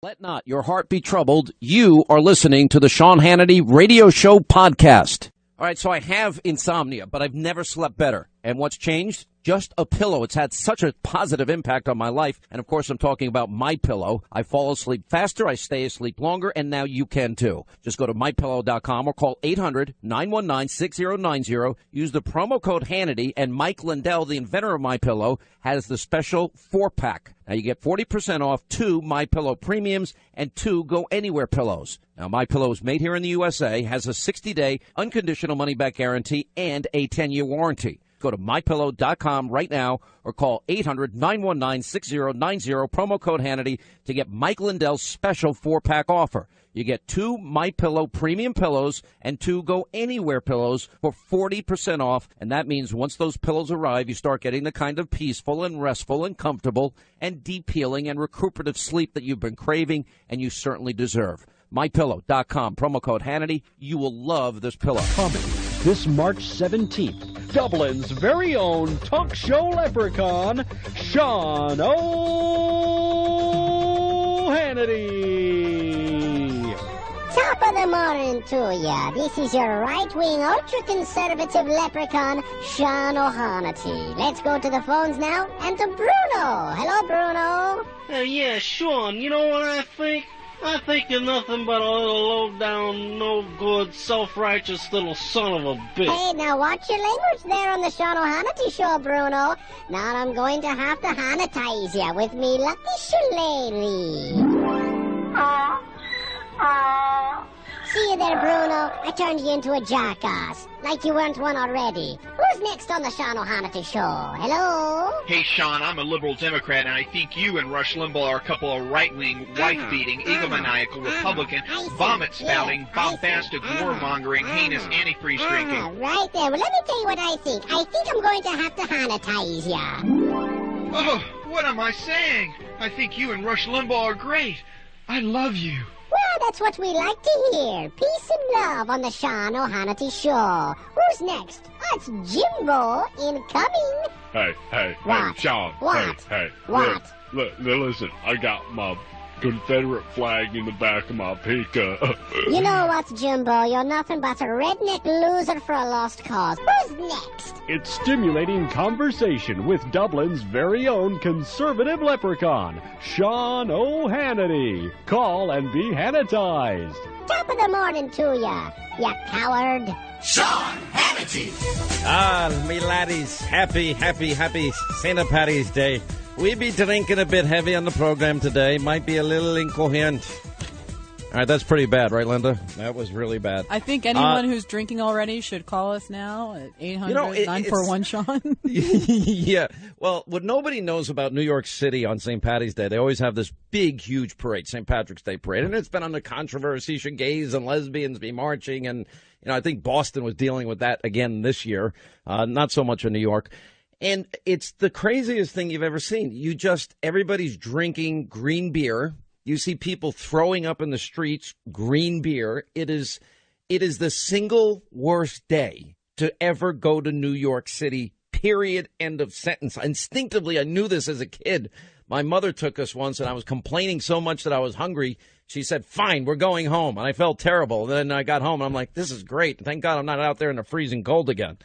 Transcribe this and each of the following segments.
Let not your heart be troubled. You are listening to the Sean Hannity Radio Show podcast. All right, so I have insomnia, but I've never slept better. And what's changed? Just a pillow. It's had such a positive impact on my life. And, of course, I'm talking about My Pillow. I fall asleep faster, I stay asleep longer, and now you can, too. Just go to MyPillow.com or call 800-919-6090. Use the promo code Hannity, and Mike Lindell, the inventor of My Pillow, has the special 4-pack. Now, you get 40% off 2 My Pillow Premiums and 2 Go Anywhere pillows. Now, My Pillow is made here in the USA, has a 60-day unconditional money-back guarantee, and a 10-year warranty. Go to MyPillow.com right now or call 800-919-6090, promo code Hannity, to get Mike Lindell's special 4-pack offer. You get 2 My Pillow premium pillows and 2 Go Anywhere pillows for 40% off. And that means once those pillows arrive, you start getting the kind of peaceful and restful and comfortable and deep healing and recuperative sleep that you've been craving and you certainly deserve. MyPillow.com, promo code Hannity. You will love this pillow. Coming this March 17th. Dublin's very own talk show leprechaun, Sean Hannity. Top of the morning to ya. This is your right-wing, ultra-conservative leprechaun, Sean Hannity. Let's go to the phones now and to Bruno. Hello, Bruno. Yeah, Sean, you know what I think? I think you're nothing but a little low-down, no-good, self-righteous little son of a bitch. Hey, now watch your language there on the Sean Hannity Show, Bruno. Now I'm going to have to Hannitize you with me lucky shillelagh. See you there, Bruno. I turned you into a jackass, like you weren't one already. Who's next on the Sean Hannity Show? Hello? Hey, Sean, I'm a liberal Democrat, and I think you and Rush Limbaugh are a couple of right-wing, wife-beating, egomaniacal, Republican, vomit-spouting, bombastic, warmongering, heinous, antifreeze drinking. Right there. Well, let me tell you what I think. I think I'm going to have to Hannitize ya. Oh, what am I saying? I think you and Rush Limbaugh are great. I love you. Well, that's what we like to hear. Peace and love on the Sean Hannity Show. Who's next? That's Jimbo incoming. Hey, What? Sean. What? Hey. What? Look, listen, I got my Confederate flag in the back of my pickup. You know what, Jimbo? You're nothing but a redneck loser for a lost cause. Who's next? It's stimulating conversation with Dublin's very own conservative leprechaun, Sean Hannity. Call and be Hannitized. Top of the morning to ya, you coward. Sean Hannity. Me laddies, happy St. Patty's Day. We be drinking a bit heavy on the program today. Might be a little incoherent. All right, that's pretty bad, right, Linda? That was really bad. I think anyone who's drinking already should call us now at 800-941-SEAN. Yeah. Well, what nobody knows about New York City on St. Patty's Day, they always have this big, huge parade, St. Patrick's Day parade. And it's been under controversy. Should gays and lesbians be marching? And, I think Boston was dealing with that again this year. Not so much in New York. And it's the craziest thing you've ever seen. Everybody's drinking green beer. You see people throwing up in the streets, green beer. It is the single worst day to ever go to New York City, period, end of sentence. Instinctively, I knew this as a kid. My mother took us once, and I was complaining so much that I was hungry. She said, fine, we're going home. And I felt terrible. Then I got home, and I'm like, this is great. Thank God I'm not out there in the freezing cold again.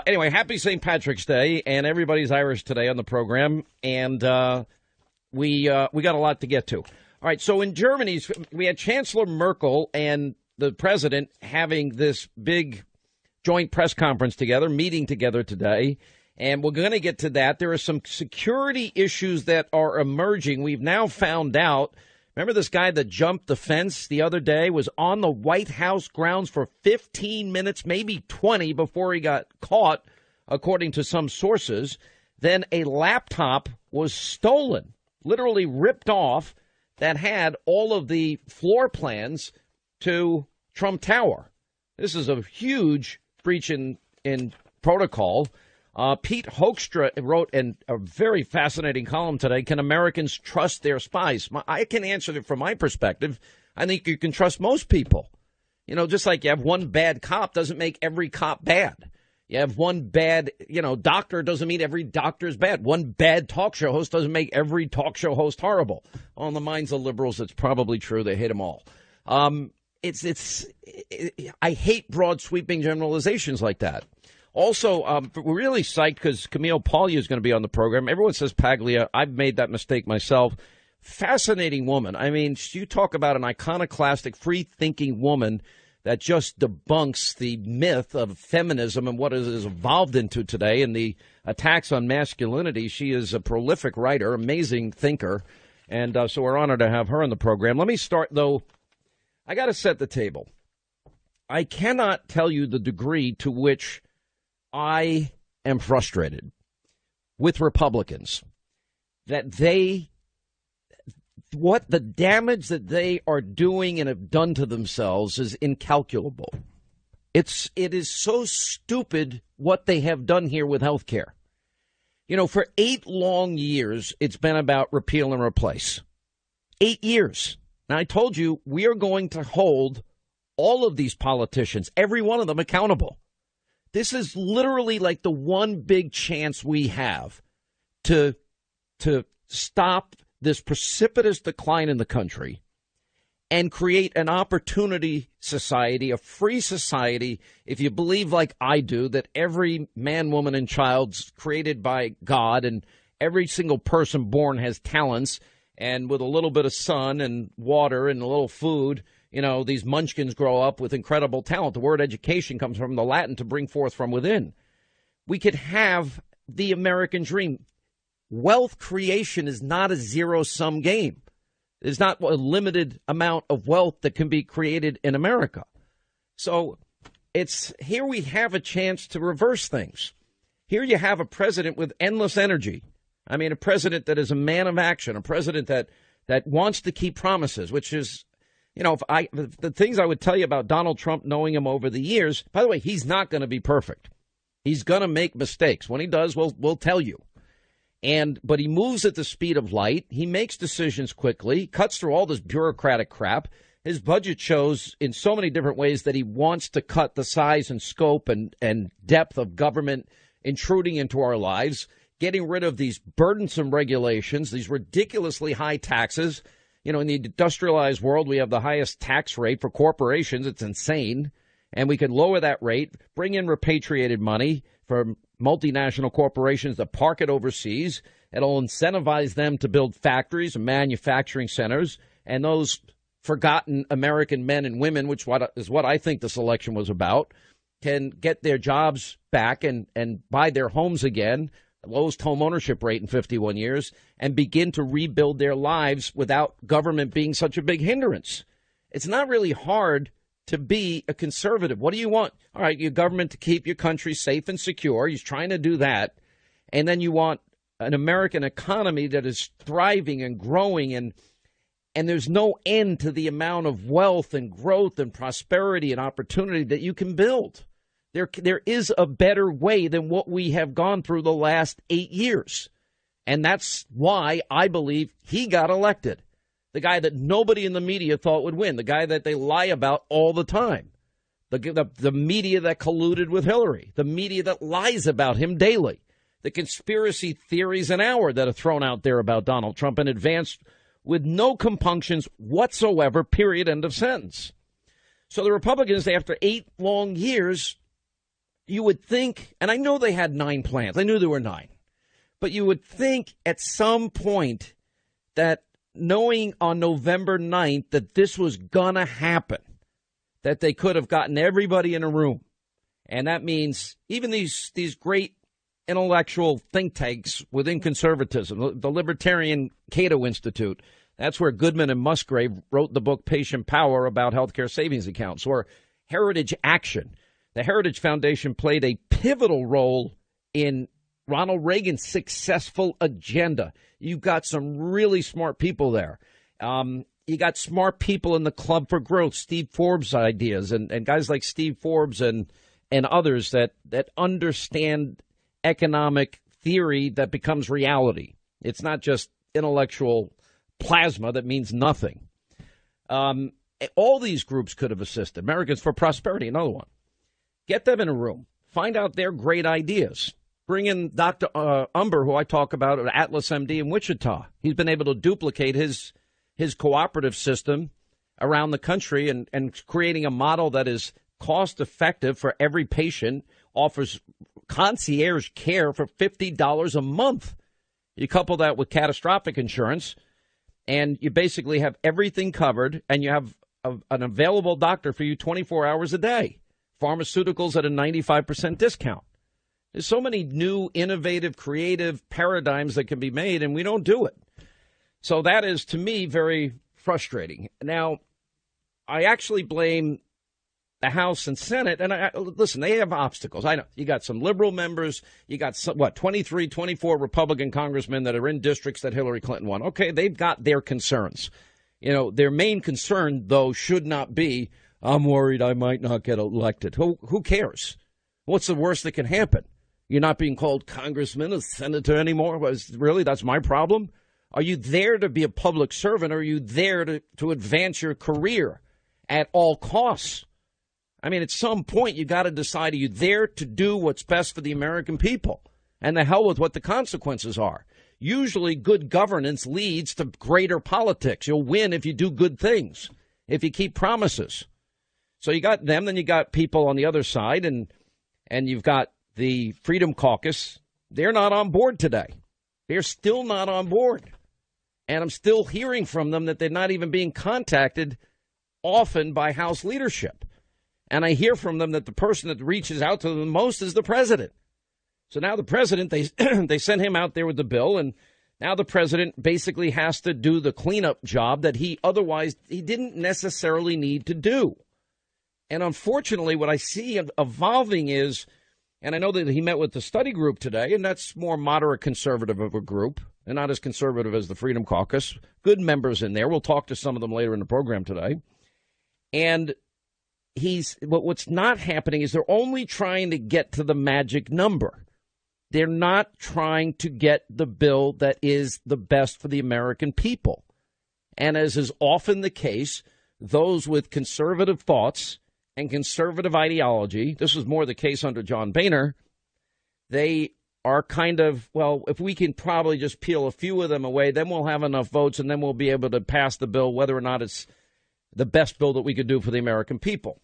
Anyway, happy St. Patrick's Day, and everybody's Irish today on the program, and we got a lot to get to. All right, so in Germany, we had Chancellor Merkel and the president having this big joint press conference together, meeting together today, and we're going to get to that. There are some security issues that are emerging. We've now found out. Remember this guy that jumped the fence the other day, was on the White House grounds for 15 minutes, maybe 20, before he got caught, according to some sources. Then a laptop was stolen, literally ripped off, that had all of the floor plans to Trump Tower. This is a huge breach in protocol. Pete Hoekstra wrote a very fascinating column today. Can Americans trust their spies? I can answer it from my perspective. I think you can trust most people. Just like you have one bad cop doesn't make every cop bad. You have one bad, doctor doesn't mean every doctor is bad. One bad talk show host doesn't make every talk show host horrible. On the minds of liberals, it's probably true. They hate them all. I hate broad sweeping generalizations like that. Also, we're really psyched because Camille Paglia is going to be on the program. Everyone says Paglia. I've made that mistake myself. Fascinating woman. I mean, you talk about an iconoclastic, free-thinking woman that just debunks the myth of feminism and what it has evolved into today and the attacks on masculinity. She is a prolific writer, amazing thinker, and so we're honored to have her on the program. Let me start, though. I got to set the table. I cannot tell you the degree to which I am frustrated with Republicans, that what the damage that they are doing and have done to themselves is incalculable. It is so stupid what they have done here with health care. For 8 long years, it's been about repeal and replace. 8 years. Now, I told you we are going to hold all of these politicians, every one of them, accountable. This is literally like the one big chance we have to stop this precipitous decline in the country and create an opportunity society, a free society, if you believe like I do, that every man, woman, and child's created by God and every single person born has talents, and with a little bit of sun and water and a little food, these munchkins grow up with incredible talent. The word education comes from the Latin to bring forth from within. We could have the American dream. Wealth creation is not a zero-sum game. There's not a limited amount of wealth that can be created in America. So here we have a chance to reverse things. Here you have a president with endless energy. I mean, a president that is a man of action, a president that wants to keep promises, which is, the things I would tell you about Donald Trump, knowing him over the years. By the way, he's not going to be perfect. He's going to make mistakes. When he does, we'll tell you. But he moves at the speed of light. He makes decisions quickly, cuts through all this bureaucratic crap. His budget shows in so many different ways that he wants to cut the size and scope and depth of government intruding into our lives, getting rid of these burdensome regulations, these ridiculously high taxes. In the industrialized world, we have the highest tax rate for corporations. It's insane. And we can lower that rate, bring in repatriated money for multinational corporations to park it overseas. It'll incentivize them to build factories and manufacturing centers. And those forgotten American men and women, which is what I think this election was about, can get their jobs back and buy their homes again, lowest home ownership rate in 51 years, and begin to rebuild their lives without government being such a big hindrance. It's not really hard to be a conservative. What do you want? All right, your government to keep your country safe and secure. He's trying to do that. And then you want an American economy that is thriving and growing, and there's no end to the amount of wealth and growth and prosperity and opportunity that you can build. There is a better way than what we have gone through the last 8 years. And that's why I believe he got elected. The guy that nobody in the media thought would win, the guy that they lie about all the time, the media that colluded with Hillary, the media that lies about him daily, the conspiracy theories an hour that are thrown out there about Donald Trump and advanced with no compunctions whatsoever, period, end of sentence. So the Republicans, after 8 long years, you would think, and I know they had 9 plans. I knew there were 9. But you would think at some point that knowing on November 9th that this was going to happen, that they could have gotten everybody in a room. And that means even these great intellectual think tanks within conservatism, the Libertarian Cato Institute, that's where Goodman and Musgrave wrote the book Patient Power about healthcare savings accounts, or Heritage Action. The Heritage Foundation played a pivotal role in Ronald Reagan's successful agenda. You've got some really smart people there. You got smart people in the Club for Growth, Steve Forbes' ideas, and guys like Steve Forbes and others that understand economic theory that becomes reality. It's not just intellectual plasma that means nothing. All these groups could have assisted. Americans for Prosperity, another one. Get them in a room. Find out their great ideas. Bring in Dr. Umber, who I talk about at Atlas MD in Wichita. He's been able to duplicate his cooperative system around the country and creating a model that is cost effective for every patient, offers concierge care for $50 a month. You couple that with catastrophic insurance, and you basically have everything covered, and you have an available doctor for you 24 hours a day. Pharmaceuticals at a 95% discount. There's so many new, innovative, creative paradigms that can be made, and we don't do it. So that is, to me, very frustrating. Now, I actually blame the House and Senate, and listen, they have obstacles. I know you got some liberal members, you got 23, 24 Republican congressmen that are in districts that Hillary Clinton won. Okay, they've got their concerns. You know, their main concern, though, should not be, I'm worried I might not get elected. Who cares? What's the worst that can happen? You're not being called congressman or senator anymore? Really, that's my problem? Are you there to be a public servant, or are you there to advance your career at all costs? I mean, at some point, you got to decide, are you there to do what's best for the American people? And the hell with what the consequences are. Usually, good governance leads to greater politics. You'll win if you do good things, if you keep promises. So you got them, then you got people on the other side, and you've got the Freedom Caucus. They're not on board today. They're still not on board. And I'm still hearing from them that they're not even being contacted often by House leadership. And I hear from them that the person that reaches out to them the most is the president. So now the president, they sent him out there with the bill, and now the president basically has to do the cleanup job that he didn't necessarily need to do. And unfortunately, what I see evolving is, and I know that he met with the study group today, and that's more moderate conservative of a group, and not as conservative as the Freedom Caucus. Good members in there. We'll talk to some of them later in the program today. And what's not happening is they're only trying to get to the magic number. They're not trying to get the bill that is the best for the American people. And as is often the case, those with conservative thoughts and conservative ideology, this was more the case under John Boehner, they are kind of, well, if we can probably just peel a few of them away, then we'll have enough votes, and then we'll be able to pass the bill, whether or not it's the best bill that we could do for the American people.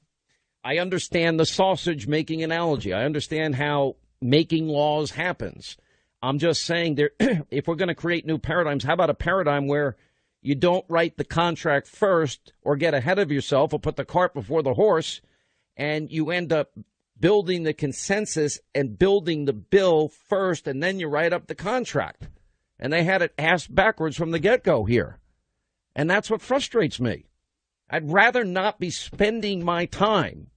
I understand the sausage-making analogy. I understand how making laws happens. I'm just saying, if we're going to create new paradigms, how about a paradigm where you don't write the contract first or get ahead of yourself or put the cart before the horse, and you end up building the consensus and building the bill first, and then you write up the contract. And they had it ass backwards from the get-go here. And that's what frustrates me. I'd rather not be spending my time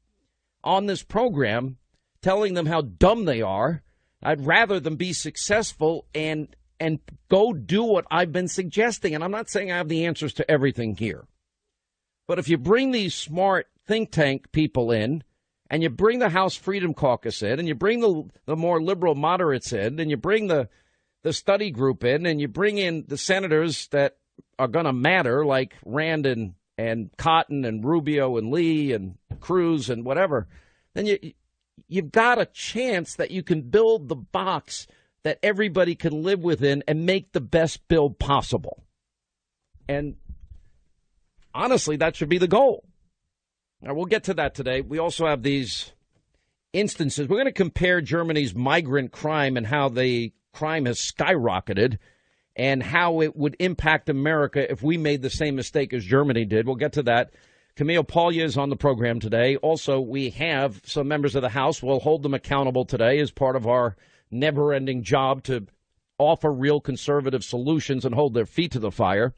on this program telling them how dumb they are. I'd rather them be successful and go do what I've been suggesting. And I'm not saying I have the answers to everything here. But if you bring these smart think tank people in, and you bring the House Freedom Caucus in, and you bring the more liberal moderates in, and you bring the study group in, and you bring in the senators that are going to matter, like Rand and Cotton and Rubio and Lee and Cruz and whatever, then you've got a chance that you can build the box that everybody can live within and make the best bill possible. And honestly, that should be the goal. Now, we'll get to that today. We also have these instances. We're going to compare Germany's migrant crime and how the crime has skyrocketed and how it would impact America if we made the same mistake as Germany did. We'll get to that. Camille Paglia is on the program today. Also, we have some members of the House. We'll hold them accountable today as part of our never-ending job to offer real conservative solutions and hold their feet to the fire.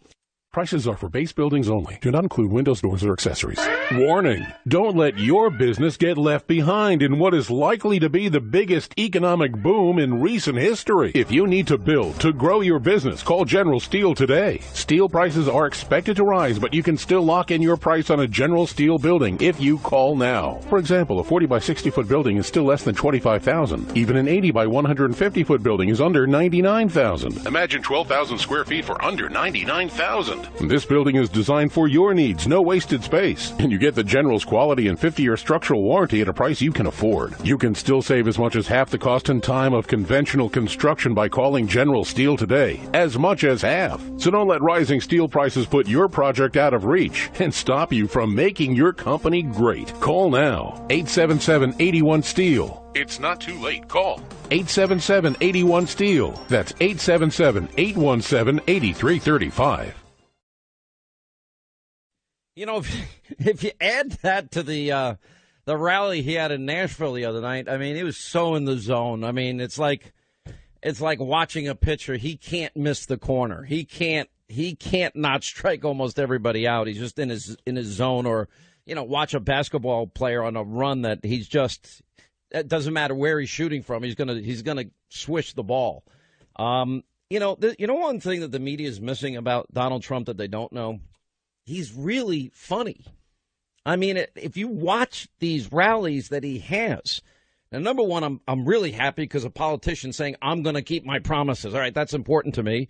Prices are for base buildings only. Do not include windows, doors, or accessories. Warning! Don't let your business get left behind in what is likely to be the biggest economic boom in recent history. If you need to build to grow your business, call General Steel today. Steel prices are expected to rise, but you can still lock in your price on a General Steel building if you call now. For example, a 40 by 60 foot building is still less than $25,000. Even an 80 by 150 foot building is under $99,000. Imagine 12,000 square feet for under $99,000. land. This building is designed for your needs, no wasted space. And you get the General's quality and 50-year structural warranty at a price you can afford. You can still save as much as half the cost and time of conventional construction by calling General Steel today. As much as half. So don't let rising steel prices put your project out of reach and stop you from making your company great. Call now. 877-81-STEEL. It's not too late. Call 877-81-STEEL. That's 877-817-8335. You know, if you add that to the rally he had in Nashville the other night, I mean, he was so in the zone. I mean, it's like watching a pitcher. He can't miss the corner. He can't not strike almost everybody out. He's just in his zone. Or, you know, watch a basketball player on a run that he's just. It doesn't matter where he's shooting from. He's gonna swish the ball. You know, one thing that the media is missing about Donald Trump that they don't know, he's really funny. I mean, if you watch these rallies that he has, now, number one, I'm really happy because a politician saying I'm going to keep my promises. All right, that's important to me.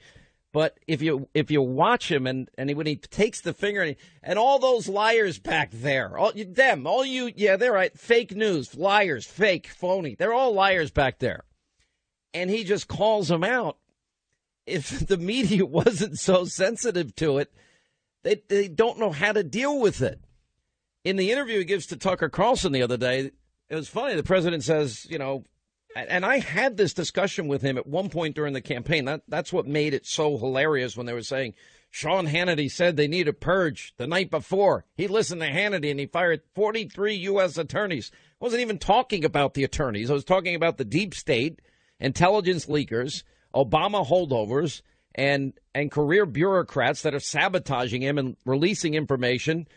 But if you watch him and when he takes the finger and all those liars back there, they're right, fake news, liars, fake, phony, they're all liars back there. And he just calls them out. If the media wasn't so sensitive to it, they don't know how to deal with it. In the interview he gives to Tucker Carlson the other day, it was funny. The president says, you know, and I had this discussion with him at one point during the campaign. That's what made it so hilarious when they were saying Sean Hannity said they need a purge the night before. He listened to Hannity and he fired 43 U.S. attorneys. I wasn't even talking about the attorneys. I was talking about the deep state, intelligence leakers, Obama holdovers, and career bureaucrats that are sabotaging him and releasing information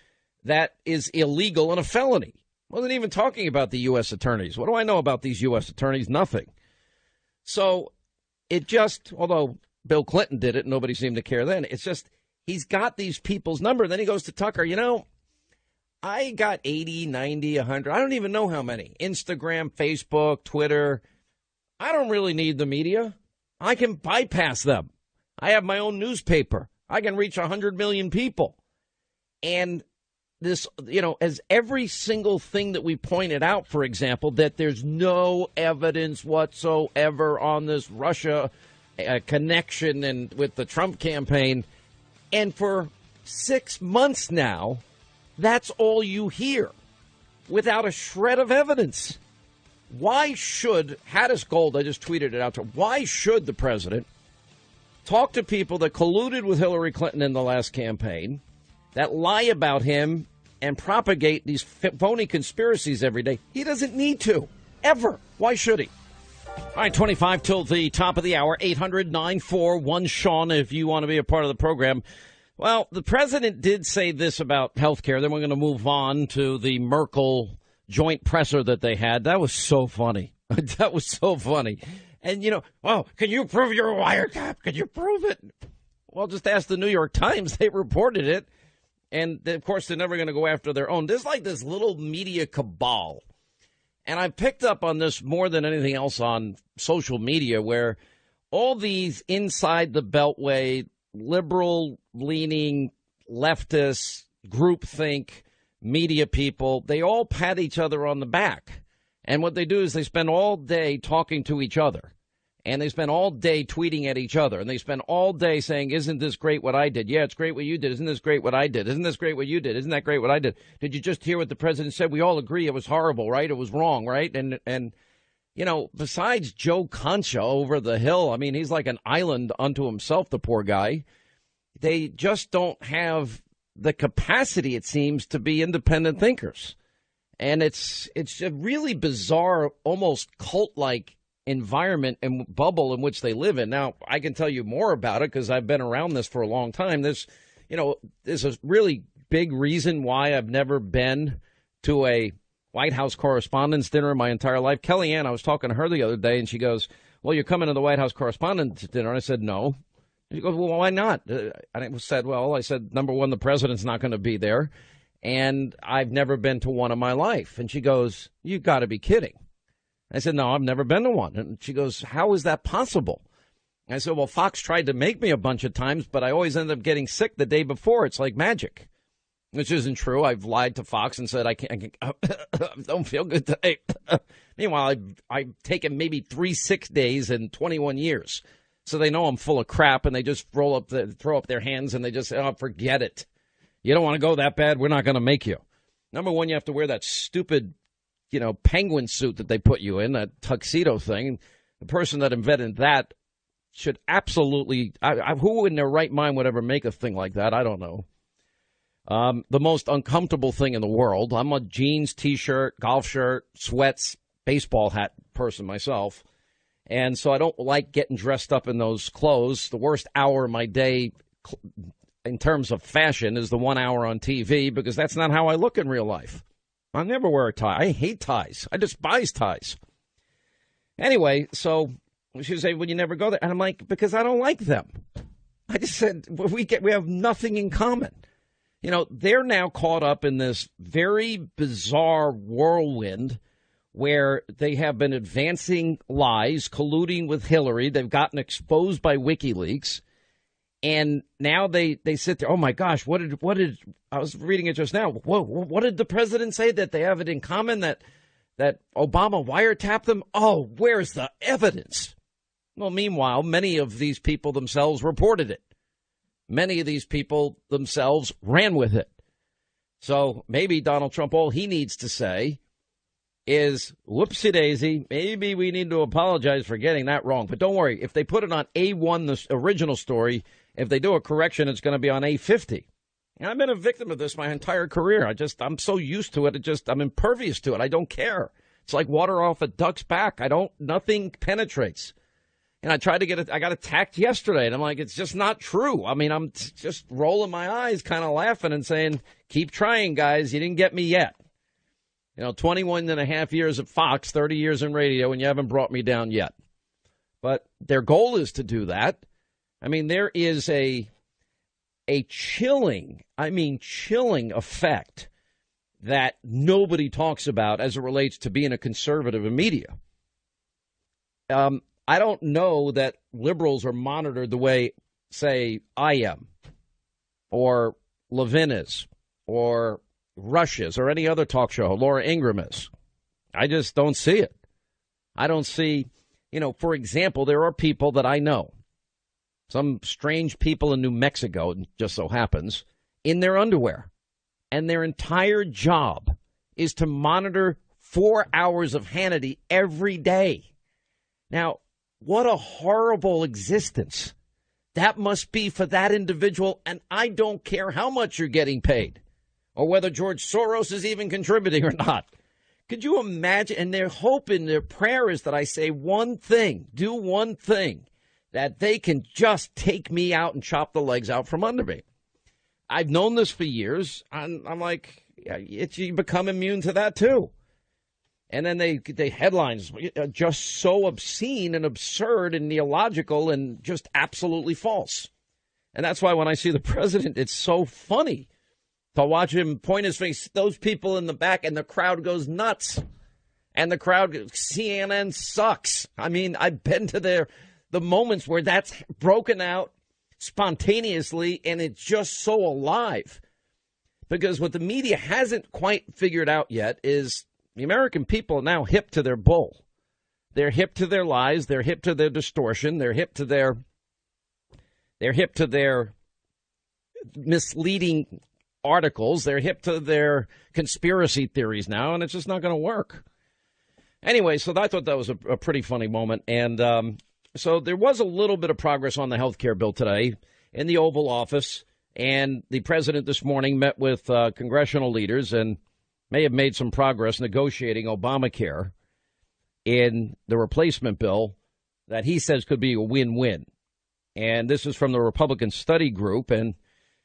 that is illegal and a felony. Wasn't even talking about the U.S. attorneys. What do I know about these U.S. attorneys? Nothing. So it just, although Bill Clinton did it, nobody seemed to care then. It's just he's got these people's number. Then he goes to Tucker, you know, I got 80, 90, 100. I don't even know how many. Instagram, Facebook, Twitter. I don't really need the media. I can bypass them. I have my own newspaper. I can reach 100 million people. And this, you know, as every single thing that we pointed out, for example, that there's no evidence whatsoever on this Russia connection and with the Trump campaign. And for 6 months now, that's all you hear without a shred of evidence. Why should Haddis Gold, I just tweeted it out to, why should the president talk to people that colluded with Hillary Clinton in the last campaign, that lie about him and propagate these phony conspiracies every day? He doesn't need to, ever. Why should he? All right, 25 till the top of the hour, 800-941-SEAN if you want to be a part of the program. Well, the president did say this about health care. Then we're going to move on to the Merkel joint presser that they had. That was so funny. That was so funny. And, you know, well, can you prove you're a wiretap? Can you prove it? Well, just ask the New York Times. They reported it. And, of course, they're never going to go after their own. There's like this little media cabal. And I've picked up on this more than anything else on social media, where all these inside the Beltway, liberal-leaning, leftist, groupthink media people, they all pat each other on the back. And what they do is they spend all day talking to each other. And they spend all day tweeting at each other. And they spend all day saying, isn't this great what I did? Yeah, it's great what you did. Isn't this great what I did? Isn't this great what you did? Isn't that great what I did? Did you just hear what the president said? We all agree it was horrible, right? It was wrong, right? And you know, besides Joe Concha over the hill, I mean, he's like an island unto himself, the poor guy. They just don't have the capacity, it seems, to be independent thinkers. And it's a really bizarre, almost cult-like environment and bubble in which they live in. Now, I can tell you more about it because I've been around this for a long time. There's a really big reason why I've never been to a White House Correspondents' Dinner in my entire life. Kellyanne, I was talking to her the other day, and she goes, well, you're coming to the White House Correspondents' Dinner. And I said, no. She goes, well, why not? I said, number one, the president's not going to be there, and I've never been to one in my life. And she goes, you got to be kidding. I said, no, I've never been to one. And she goes, how is that possible? I said, well, Fox tried to make me a bunch of times, but I always end up getting sick the day before. It's like magic, which isn't true. I've lied to Fox and said I don't feel good today. Meanwhile, I've taken maybe 3 sick days in 21 years. So they know I'm full of crap, and they just throw up their hands, and they just say, oh, forget it. You don't want to go that bad? We're not going to make you. Number one, you have to wear that stupid, penguin suit that they put you in, that tuxedo thing. The person that invented that should absolutely, who in their right mind would ever make a thing like that? I don't know. The most uncomfortable thing in the world. I'm a jeans, T-shirt, golf shirt, sweats, baseball hat person myself. And so I don't like getting dressed up in those clothes. The worst hour of my day in terms of fashion is the 1 hour on TV, because that's not how I look in real life. I never wear a tie. I hate ties. I despise ties. Anyway, so she would say, well, you never go there. And I'm like, because I don't like them. I just said, we have nothing in common. They're now caught up in this very bizarre whirlwind where they have been advancing lies, colluding with Hillary. They've gotten exposed by WikiLeaks. And now they sit there. Oh, my gosh, what did I was reading it just now. What did the president say that they have it in common, that Obama wiretapped them? Oh, where's the evidence? Well, meanwhile, many of these people themselves reported it. Many of these people themselves ran with it. So maybe Donald Trump, all he needs to say is, whoopsie daisy, maybe we need to apologize for getting that wrong. But don't worry, if they put it on A1, the original story, if they do a correction, it's going to be on A50. And I've been a victim of this my entire career. I'm so used to it. I'm impervious to it. I don't care. It's like water off a duck's back. Nothing penetrates. And I tried to I got attacked yesterday, and I'm like, it's just not true. I mean, I'm just rolling my eyes, kind of laughing and saying, keep trying, guys. You didn't get me yet. 21 and a half years at Fox, 30 years in radio, and you haven't brought me down yet. But their goal is to do that. I mean, there is a chilling effect that nobody talks about as it relates to being a conservative in media. I don't know that liberals are monitored the way, say, I am, or Levin is, or Rush is, or any other talk show, Laura Ingraham is. I just don't see it. I don't see, for example, there are people that I know, some strange people in New Mexico, it just so happens, in their underwear. And their entire job is to monitor 4 hours of Hannity every day. Now, what a horrible existence that must be for that individual, and I don't care how much you're getting paid or whether George Soros is even contributing or not. Could you imagine? And their hope and their prayer is that I say one thing, do one thing, that they can just take me out and chop the legs out from under me. I've known this for years. I'm like, you become immune to that, too. And then they headlines are just so obscene and absurd and neological and just absolutely false. And that's why when I see the president, it's so funny to watch him point his face, those people in the back, and the crowd goes nuts. And the crowd, CNN sucks. I mean, I've been to the moments where that's broken out spontaneously, and it's just so alive. Because what the media hasn't quite figured out yet is the American people are now hip to their bull. They're hip to their lies. They're hip to their distortion. They're hip to their misleading articles. They're hip to their conspiracy theories now, and it's just not going to work. Anyway, so I thought that was a pretty funny moment. And so there was a little bit of progress on the health care bill today in the Oval Office. And the president this morning met with congressional leaders and may have made some progress negotiating Obamacare in the replacement bill that he says could be a win-win. And this is from the Republican Study Group. And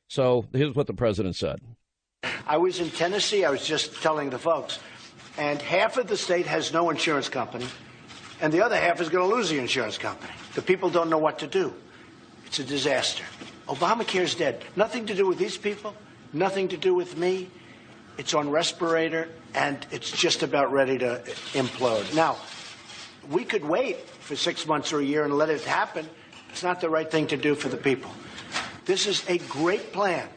so here's what the president said. I was in Tennessee. I was just telling the folks. And half of the state has no insurance company. And the other half is going to lose the insurance company. The people don't know what to do. It's a disaster. Obamacare's dead. Nothing to do with these people. Nothing to do with me. It's on respirator, and it's just about ready to implode. Now, we could wait for 6 months or a year and let it happen, It's not the right thing to do for the people. This is a great plan.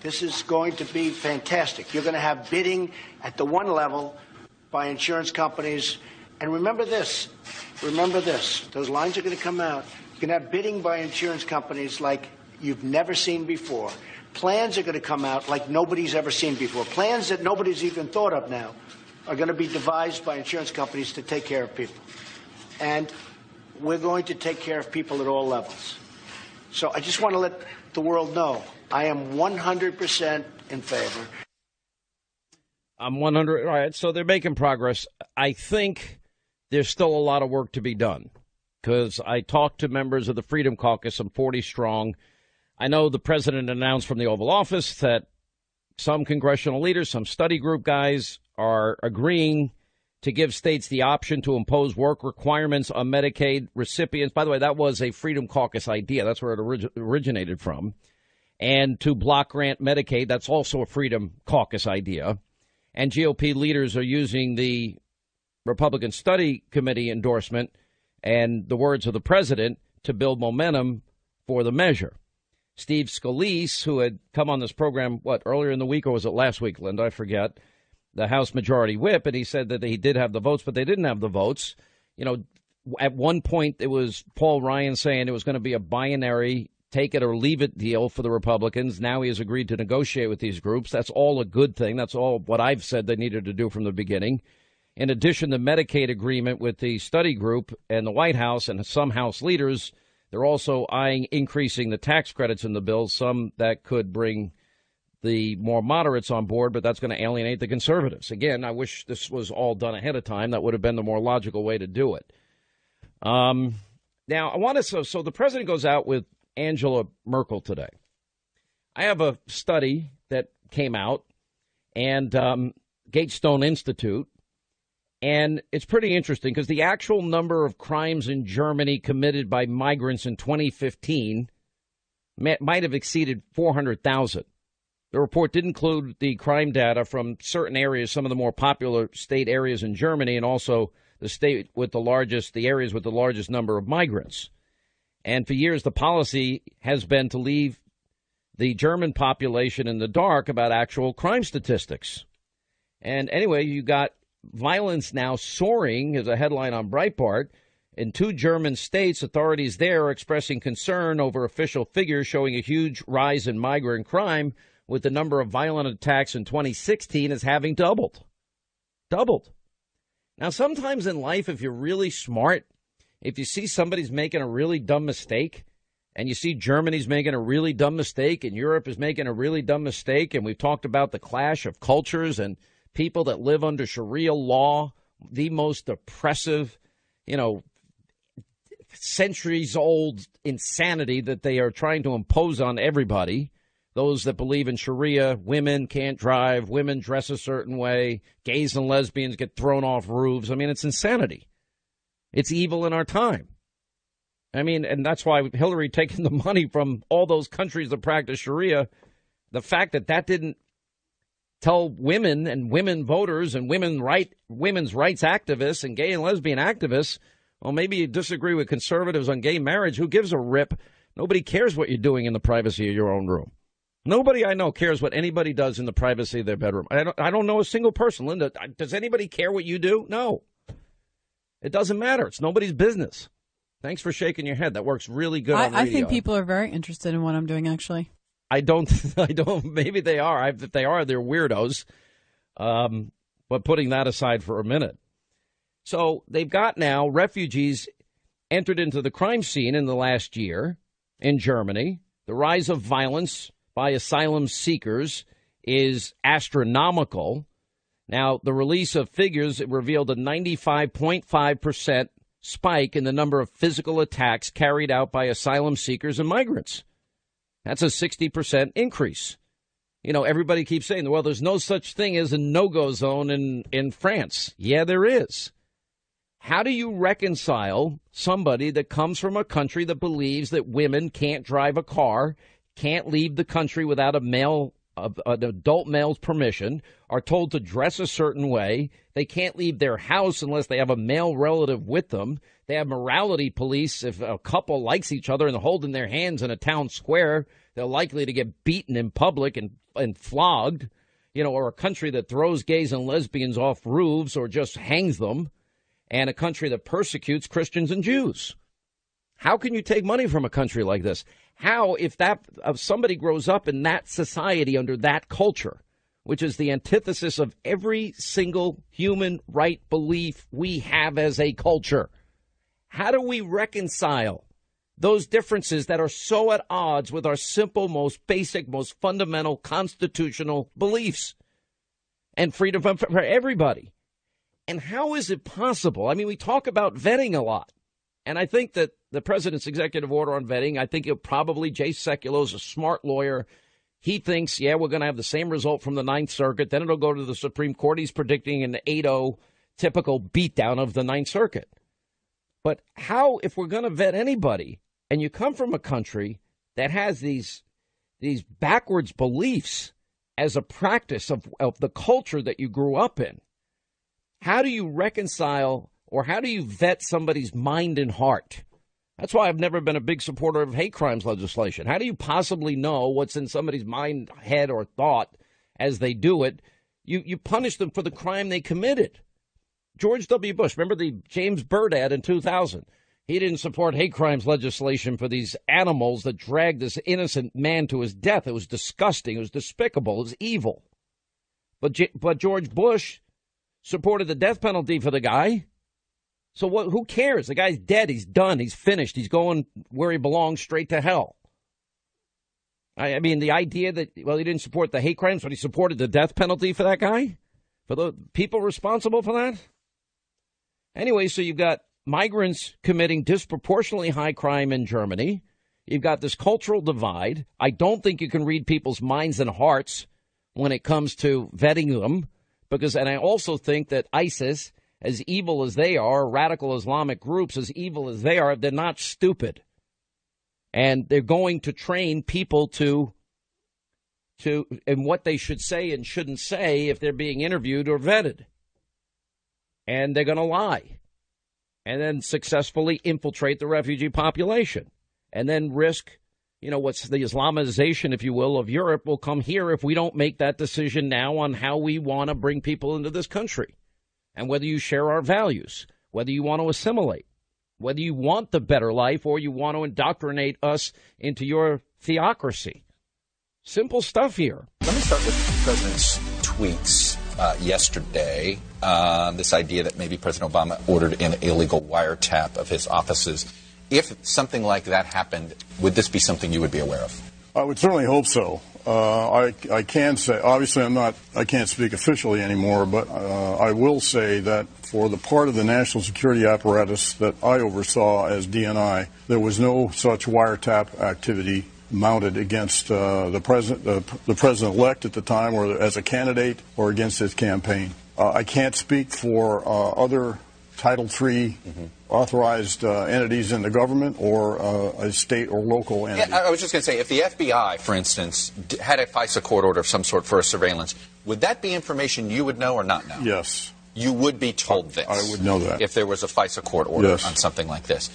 This is going to be fantastic. You're going to have bidding at the one level by insurance companies. And remember this. Those lines are going to come out. You're going to have bidding by insurance companies like you've never seen before. Plans are going to come out like nobody's ever seen before. Plans that nobody's even thought of now are going to be devised by insurance companies to take care of people. And we're going to take care of people at all levels. So I just want to let the world know I am 100% in favor. I'm 100. All right, so they're making progress. I think there's still a lot of work to be done because I talked to members of the Freedom Caucus, some 40 strong. I know the president announced from the Oval Office that some congressional leaders, some study group guys are agreeing to give states the option to impose work requirements on Medicaid recipients. By the way, that was a Freedom Caucus idea. That's where it originated from. And to block grant Medicaid, that's also a Freedom Caucus idea. And GOP leaders are using the Republican Study Committee endorsement and the words of the president to build momentum for the measure. Steve Scalise, who had come on this program, earlier in the week, or was it last week, Linda? I forget. The House Majority Whip, and he said that he did have the votes, but they didn't have the votes. You know, at one point, it was Paul Ryan saying it was going to be a binary take it or leave it deal for the Republicans. Now he has agreed to negotiate with these groups. That's all a good thing. That's all what I've said they needed to do from the beginning. In addition, the Medicaid agreement with the study group and the White House and some House leaders, they're also eyeing increasing the tax credits in the bill, some that could bring the more moderates on board, but that's going to alienate the conservatives. Again, I wish this was all done ahead of time. That would have been the more logical way to do it. Now, I want to, so the president goes out with Angela Merkel today. I have a study that came out, and Gatestone Institute, and it's pretty interesting because the actual number of crimes in Germany committed by migrants in 2015 might have exceeded 400,000. The report did include the crime data from certain areas, some of the more popular state areas in Germany, and also the state with the areas with the largest number of migrants. And for years, the policy has been to leave the German population in the dark about actual crime statistics. And anyway, you got violence now soaring, as a headline on Breitbart. In 2 German states, authorities there are expressing concern over official figures showing a huge rise in migrant crime, with the number of violent attacks in 2016 as having doubled. Now, sometimes in life, if you're really smart, if you see somebody's making a really dumb mistake, and you see Germany's making a really dumb mistake, and Europe is making a really dumb mistake, and we've talked about the clash of cultures and people that live under Sharia law, the most oppressive, centuries-old insanity that they are trying to impose on everybody. Those that believe in Sharia, women can't drive, women dress a certain way, gays and lesbians get thrown off roofs. I mean, it's insanity. It's evil in our time. I mean, and that's why Hillary taking the money from all those countries that practice Sharia, the fact that didn't tell women and women voters and women's rights activists and gay and lesbian activists, well, maybe you disagree with conservatives on gay marriage. Who gives a rip? Nobody cares what you're doing in the privacy of your own room. Nobody I know cares what anybody does in the privacy of their bedroom. I don't know a single person. Linda, does anybody care what you do? No. It doesn't matter. It's nobody's business. Thanks for shaking your head. That works really good on radio. I think people are very interested in what I'm doing, actually. I don't. Maybe they are. If they are, they're weirdos. But putting that aside for a minute. So they've got now refugees entered into the crime scene in the last year in Germany. The rise of violence by asylum seekers is astronomical. Now, the release of figures revealed a 95.5% spike in the number of physical attacks carried out by asylum seekers and migrants. That's a 60% increase. Everybody keeps saying, well, there's no such thing as a no-go zone in France. Yeah, there is. How do you reconcile somebody that comes from a country that believes that women can't drive a car, can't leave the country without a male of an adult male's permission, are told to dress a certain way. They can't leave their house unless they have a male relative with them. They have morality police. If a couple likes each other and they're holding their hands in a town square, they're likely to get beaten in public and flogged, or a country that throws gays and lesbians off roofs or just hangs them, and a country that persecutes Christians and Jews. How can you take money from a country like this? How, if somebody grows up in that society under that culture, which is the antithesis of every single human right belief we have as a culture, how do we reconcile those differences that are so at odds with our simple, most basic, most fundamental constitutional beliefs and freedom for everybody? And how is it possible? I mean, we talk about vetting a lot. And I think that the president's executive order on vetting, I think Jay Sekulow is a smart lawyer. He thinks, we're going to have the same result from the Ninth Circuit. Then it'll go to the Supreme Court. He's predicting an 8-0 typical beatdown of the Ninth Circuit. But how, if we're going to vet anybody, and you come from a country that has these backwards beliefs as a practice of the culture that you grew up in, how do you reconcile or how do you vet somebody's mind and heart? That's why I've never been a big supporter of hate crimes legislation. How do you possibly know what's in somebody's mind, head, or thought as they do it? You punish them for the crime they committed. George W. Bush, remember the James Byrd ad in 2000? He didn't support hate crimes legislation for these animals that dragged this innocent man to his death. It was disgusting. It was despicable. It was evil. But George Bush supported the death penalty for the guy. So who cares? The guy's dead. He's done. He's finished. He's going where he belongs, straight to hell. I mean, the idea that, he didn't support the hate crimes, but he supported the death penalty for that guy? For the people responsible for that? Anyway, so you've got migrants committing disproportionately high crime in Germany. You've got this cultural divide. I don't think you can read people's minds and hearts when it comes to vetting them. And I also think that ISIS, as evil as they are, radical Islamic groups, as evil as they are, they're not stupid. And they're going to train people to in what they should say and shouldn't say if they're being interviewed or vetted. And they're going to lie. And then successfully infiltrate the refugee population. And then risk, what's the Islamization, if you will, of Europe will come here if we don't make that decision now on how we want to bring people into this country. And whether you share our values, whether you want to assimilate, whether you want the better life or you want to indoctrinate us into your theocracy. Simple stuff here. Let me start with the president's tweets yesterday. This idea that maybe President Obama ordered an illegal wiretap of his offices. If something like that happened, would this be something you would be aware of? I would certainly hope so. I can say, obviously I can't speak officially anymore, but I will say that for the part of the national security apparatus that I oversaw as DNI, there was no such wiretap activity mounted against the president-elect at the time, or as a candidate, or against his campaign. I can't speak for other Title III authorized entities in the government or a state or local entity. Yeah, I was just going to say, if the FBI, for instance, had a FISA court order of some sort for a surveillance, would that be information you would know or not know? Yes. You would be told this. I would know that. If there was a FISA court order on something like this.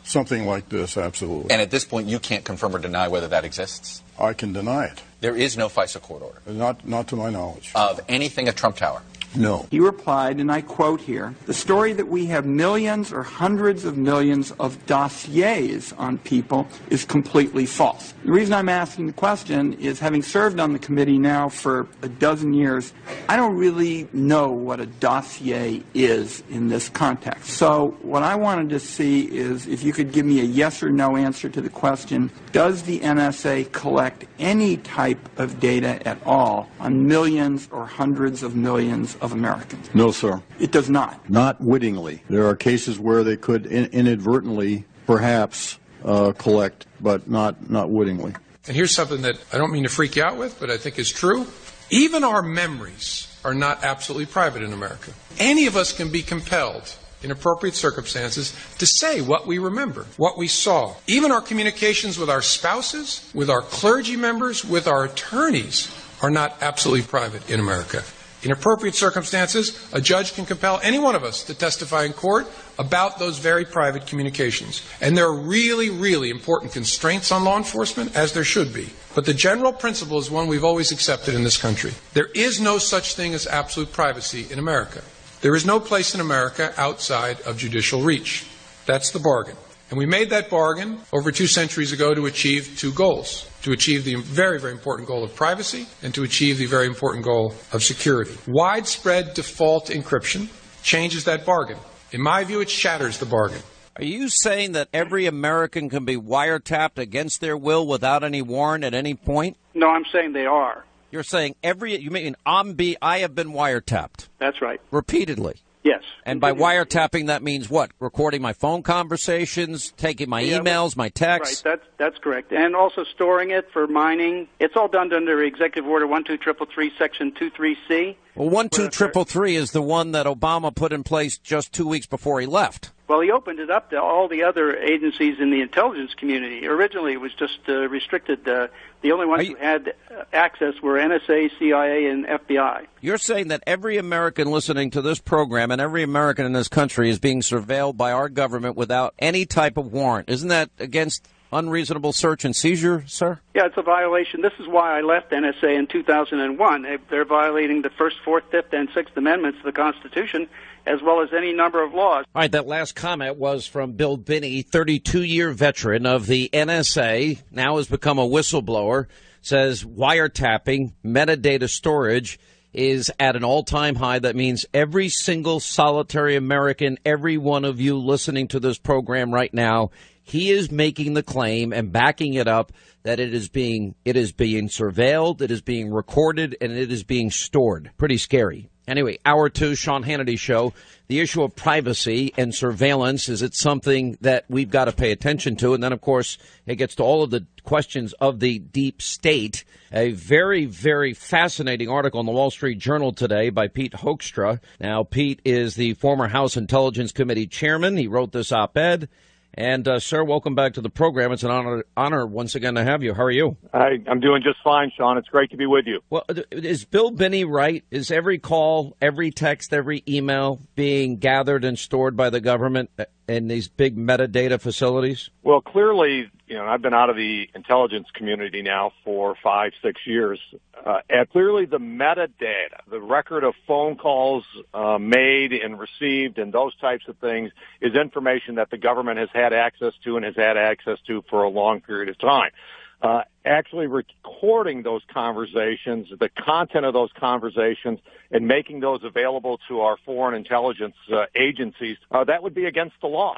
Something like this, absolutely. And at this point, you can't confirm or deny whether that exists? I can deny it. There is no FISA court order? Not to my knowledge. Of anything at Trump Tower? No. He replied, and I quote here, "The story that we have millions or hundreds of millions of dossiers on people is completely false." The reason I'm asking the question is, having served on the committee now for a dozen years, I don't really know what a dossier is in this context. So what I wanted to see is if you could give me a yes or no answer to the question, does the NSA collect any type of data at all on millions or hundreds of millions of Americans? No, sir. It does not? Not wittingly. There are cases where they could inadvertently, perhaps, collect, but not wittingly. And here's something that I don't mean to freak you out with, but I think is true. Even our memories are not absolutely private in America. Any of us can be compelled, in appropriate circumstances, to say what we remember, what we saw. Even our communications with our spouses, with our clergy members, with our attorneys are not absolutely private in America. In appropriate circumstances, a judge can compel any one of us to testify in court about those very private communications. And there are really, really important constraints on law enforcement, as there should be. But the general principle is one we've always accepted in this country. There is no such thing as absolute privacy in America. There is no place in America outside of judicial reach. That's the bargain. And we made that bargain over 2 centuries ago to achieve 2 goals. To achieve the very, very important goal of privacy and to achieve the very important goal of security. Widespread default encryption changes that bargain. In my view, it shatters the bargain. Are you saying that every American can be wiretapped against their will without any warrant at any point? No, I'm saying they are. You're saying you mean I have been wiretapped? That's right. Repeatedly? Yes. And by wiretapping, that means what? Recording my phone conversations, taking my emails, my texts? Right, that's correct. And also storing it for mining. It's all done under Executive Order 12333, Section 23C. Well, 12333 is the one that Obama put in place just 2 weeks before he left. Well, he opened it up to all the other agencies in the intelligence community. Originally, it was just restricted. The only ones who had access were NSA, CIA, and FBI. You're saying that every American listening to this program and every American in this country is being surveilled by our government without any type of warrant. Isn't that against unreasonable search and seizure, sir? Yeah, it's a violation. This is why I left NSA in 2001. They're violating the First, Fourth, Fifth, and Sixth Amendments of the Constitution, as well as any number of laws. All right, that last comment was from Bill Binney, 32-year veteran of the NSA, now has become a whistleblower, says wiretapping, metadata storage is at an all-time high. That means every single solitary American, every one of you listening to this program right now, he is making the claim and backing it up that it is being surveilled, it is being recorded, and it is being stored. Pretty scary. Anyway, Hour 2, Sean Hannity Show. The issue of privacy and surveillance, is it something that we've got to pay attention to? And then, of course, it gets to all of the questions of the deep state. A very, very fascinating article in the Wall Street Journal today by Pete Hoekstra. Now, Pete is the former House Intelligence Committee chairman. He wrote this op-ed. And, sir, welcome back to the program. It's an honor once again to have you. How are you? I'm doing just fine, Sean. It's great to be with you. Well, is Bill Binney right? Is every call, every text, every email being gathered and stored by the government in these big metadata facilities? Well, clearly, I've been out of the intelligence community now for 5-6 years. And clearly the metadata, the record of phone calls made and received and those types of things is information that the government has had access to and has had access to for a long period of time. Actually recording those conversations, the content of those conversations, and making those available to our foreign intelligence agencies, that would be against the law.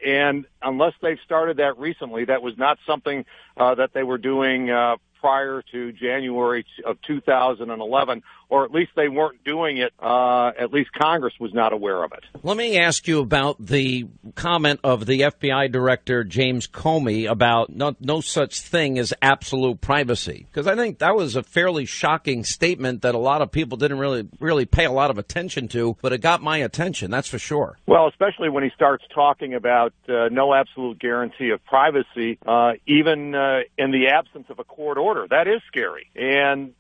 And unless they've started that recently, that was not something that they were doing prior to January of 2011, or at least they weren't doing it. At least Congress was not aware of it. Let me ask you about the comment of the FBI director, James Comey, about no such thing as absolute privacy, because I think that was a fairly shocking statement that a lot of people didn't really pay a lot of attention to, but it got my attention, that's for sure. Well, especially when he starts talking about no absolute guarantee of privacy, even in the absence of a court order. That is scary. And,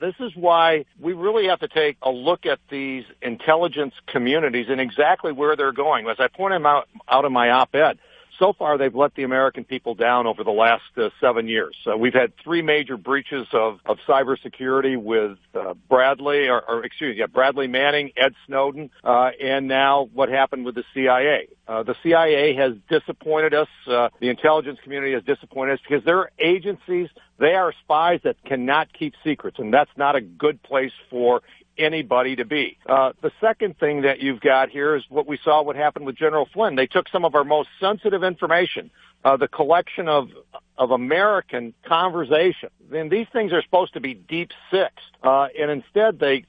this is why we really have to take a look at these intelligence communities and exactly where they're going. As I pointed out in my op-ed, so far they've let the American people down over the last 7 years. We've had 3 major breaches of cybersecurity with Bradley Manning, Ed Snowden, and now what happened with the CIA. The CIA has disappointed us. The intelligence community has disappointed us because they're agencies. They are spies that cannot keep secrets, and that's not a good place for anybody to be. The second thing that you've got here is what happened with General Flynn. They took some of our most sensitive information, the collection of American conversation. And these things are supposed to be deep sixed. And instead they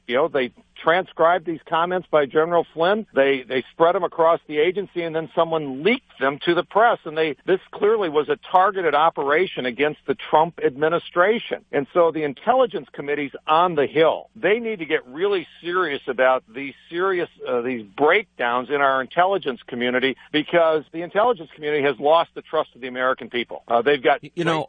transcribed these comments by General Flynn. They spread them across the agency, and then someone leaked them to the press. And this clearly was a targeted operation against the Trump administration. And so the intelligence committees on the Hill, they need to get really serious about these breakdowns in our intelligence community, because the intelligence community has lost the trust of the American people. They've got,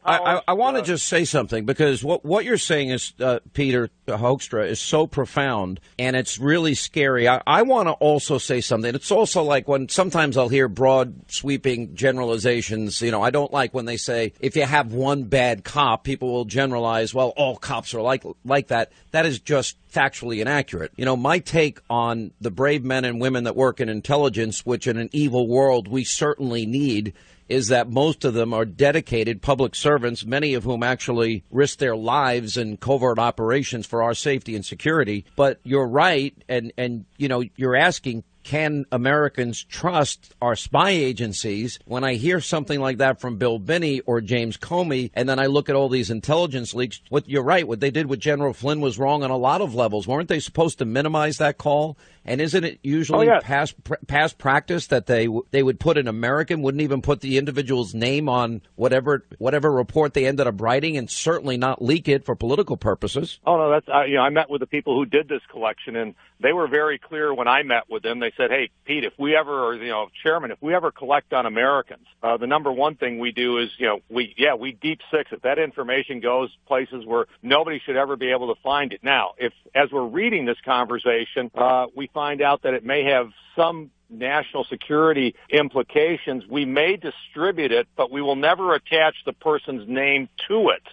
I want to just say something, because what you're saying is, Peter Hoekstra, is so profound, and it's really scary. I want to also say something. It's also like when sometimes I'll hear broad sweeping generalizations. I don't like when they say if you have one bad cop, people will generalize, well, all cops are like that. That is just factually inaccurate. My take on the brave men and women that work in intelligence, which in an evil world we certainly need, is that most of them are dedicated public servants, many of whom actually risk their lives in covert operations for our safety and security. But you're right, and you're asking, can Americans trust our spy agencies? When I hear something like that from Bill Binney or James Comey, and then I look at all these intelligence leaks, you're right, what they did with General Flynn was wrong on a lot of levels. Weren't they supposed to minimize that call? And isn't it usually past practice that they would put an American, wouldn't even put the individual's name on whatever report they ended up writing, and certainly not leak it for political purposes? Oh, no, that's I met with the people who did this collection, and they were very clear when I met with them. They said, hey, Pete, if we ever, or Chairman, if we ever collect on Americans, the number one thing we do is, we deep six it. That information goes places where nobody should ever be able to find it. Now, if as we're reading this conversation, we find out that it may have some national security implications, we may distribute it, but we will never attach the person's name to it.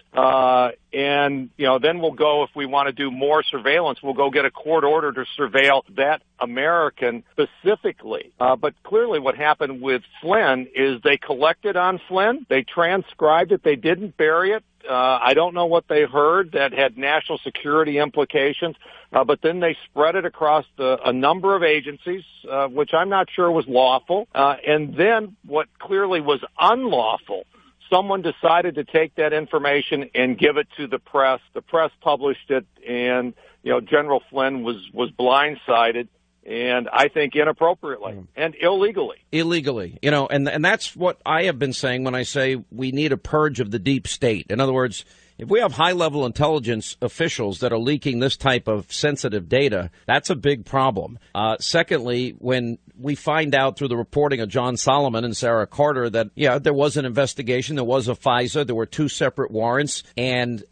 And then we'll go, if we want to do more surveillance, we'll go get a court order to surveil that American specifically. But clearly what happened with Flynn is they collected on Flynn, they transcribed it, they didn't bury it. I don't know what they heard that had national security implications, but then they spread it across a number of agencies, which I'm not sure was lawful. And then what clearly was unlawful, someone decided to take that information and give it to the press. The press published it, and General Flynn was blindsided. And I think inappropriately and illegally. And that's what I have been saying when I say we need a purge of the deep state. In other words, if we have high-level intelligence officials that are leaking this type of sensitive data, that's a big problem. Secondly, when we find out through the reporting of John Solomon and Sarah Carter that, there was an investigation, there was a FISA, there were 2 separate warrants, and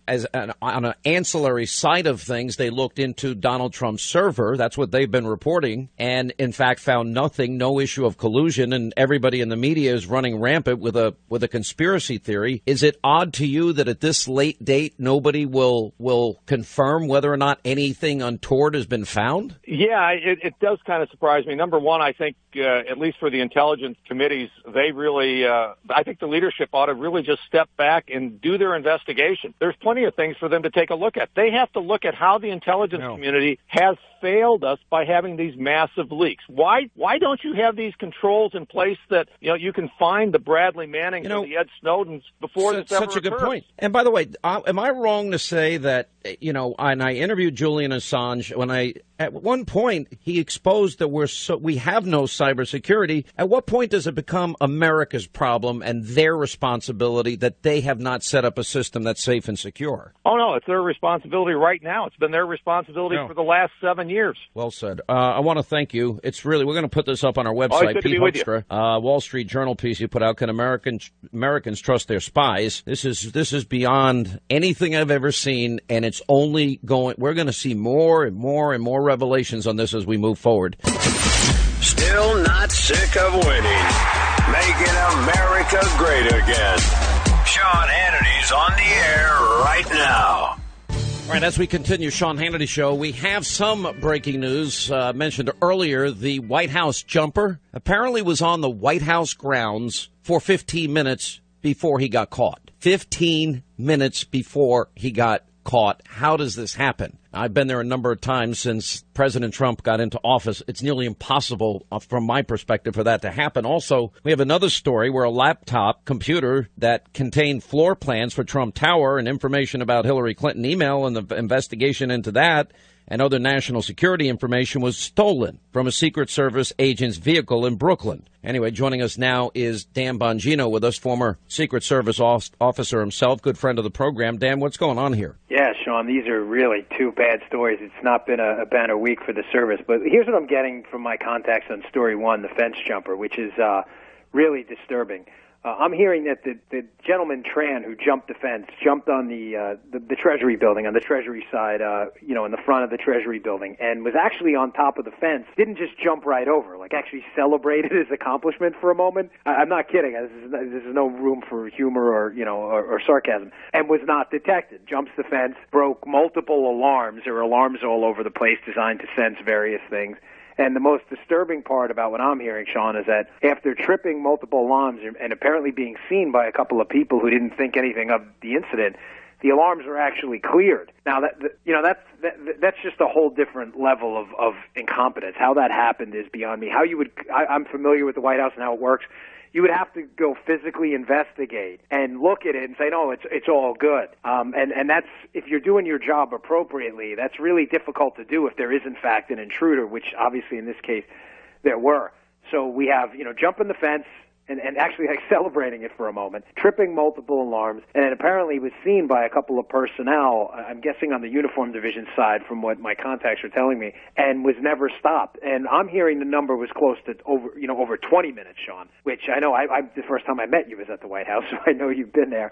on an ancillary side of things, they looked into Donald Trump's server. That's what they've been reporting, and in fact found nothing, no issue of collusion, and everybody in the media is running rampant with a conspiracy theory. Is it odd to you that at this late date nobody will confirm whether or not anything untoward has been found? Yeah, it does kind of surprise me. Number one, I think, at least for the intelligence committees, they really, I think the leadership ought to really just step back and do their investigation. There's plenty of things for them to take a look at. They have to look at how the intelligence community has failed us by having these massive leaks. Why don't you have these controls in place that, you can find the Bradley Mannings and the Ed Snowdens before this ever occurs? Such a good point. And by the way, am I wrong to say that, and I interviewed Julian Assange when at one point he exposed that we have no cybersecurity. At what point does it become America's problem and their responsibility that they have not set up a system that's safe and secure? Oh, no, it's their responsibility right now. It's been their responsibility for the last 7 years. Well said. I want to thank you. It's really, we're going to put this up on our website, Pete Hoekstra, Wall Street Journal piece you put out, Can Americans Trust Their Spies? This is beyond anything I've ever seen, and it's only going, we're going to see more and more and more revelations on this as we move forward. Still not sick of winning. Making America great again. Sean Hannity's on the air right now. All right, as we continue Sean Hannity Show, we have some breaking news. Mentioned earlier, the White House jumper apparently was on the White House grounds for 15 minutes before he got caught. 15 minutes before he got caught. How does this happen? I've been there a number of times since President Trump got into office. It's nearly impossible, from my perspective, for that to happen. Also, we have another story where a laptop computer that contained floor plans for Trump Tower and information about Hillary Clinton email and the investigation into that and other national security information was stolen from a Secret Service agent's vehicle in Brooklyn. Anyway, joining us now is Dan Bongino with us, former Secret Service officer himself, good friend of the program. Dan, what's going on here? Yeah, Sean, these are really two bad stories. It's not been a banner week for the service, but here's what I'm getting from my contacts on story one, the fence jumper, which is really disturbing. I'm hearing that the gentleman Tran who jumped the fence jumped on the Treasury building, on the Treasury side, in the front of the Treasury building, and was actually on top of the fence. Didn't just jump right over, like actually celebrated his accomplishment for a moment. I'm not kidding. This is no room for humor or sarcasm. And was not detected. Jumps the fence, broke multiple alarms. There were alarms all over the place designed to sense various things. And the most disturbing part about what I'm hearing, Sean, is that after tripping multiple alarms and apparently being seen by a couple of people who didn't think anything of the incident, the alarms were actually cleared. Now, that's just a whole different level of incompetence. How that happened is beyond me. I'm familiar with the White House and how it works. You would have to go physically investigate and look at it and say, no, it's all good. And that's, if you're doing your job appropriately, that's really difficult to do if there is in fact an intruder, which obviously in this case there were. So we have, jumping the fence and actually celebrating it for a moment, tripping multiple alarms, and it apparently was seen by a couple of personnel, I'm guessing on the uniform division side from what my contacts are telling me, and was never stopped. And I'm hearing the number was close to over 20 minutes, Sean, which I know the first time I met you was at the White House, so I know you've been there.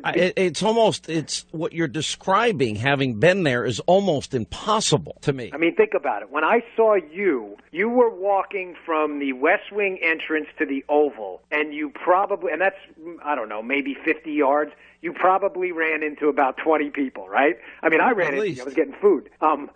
It's what you're describing, having been there, is almost impossible to me. I mean, think about it. When I saw you were walking from the West Wing entrance to the Oval, and you probably, and that's, I don't know, maybe 50 yards, you probably ran into about 20 people, right? I mean, I ran into you. I was getting food.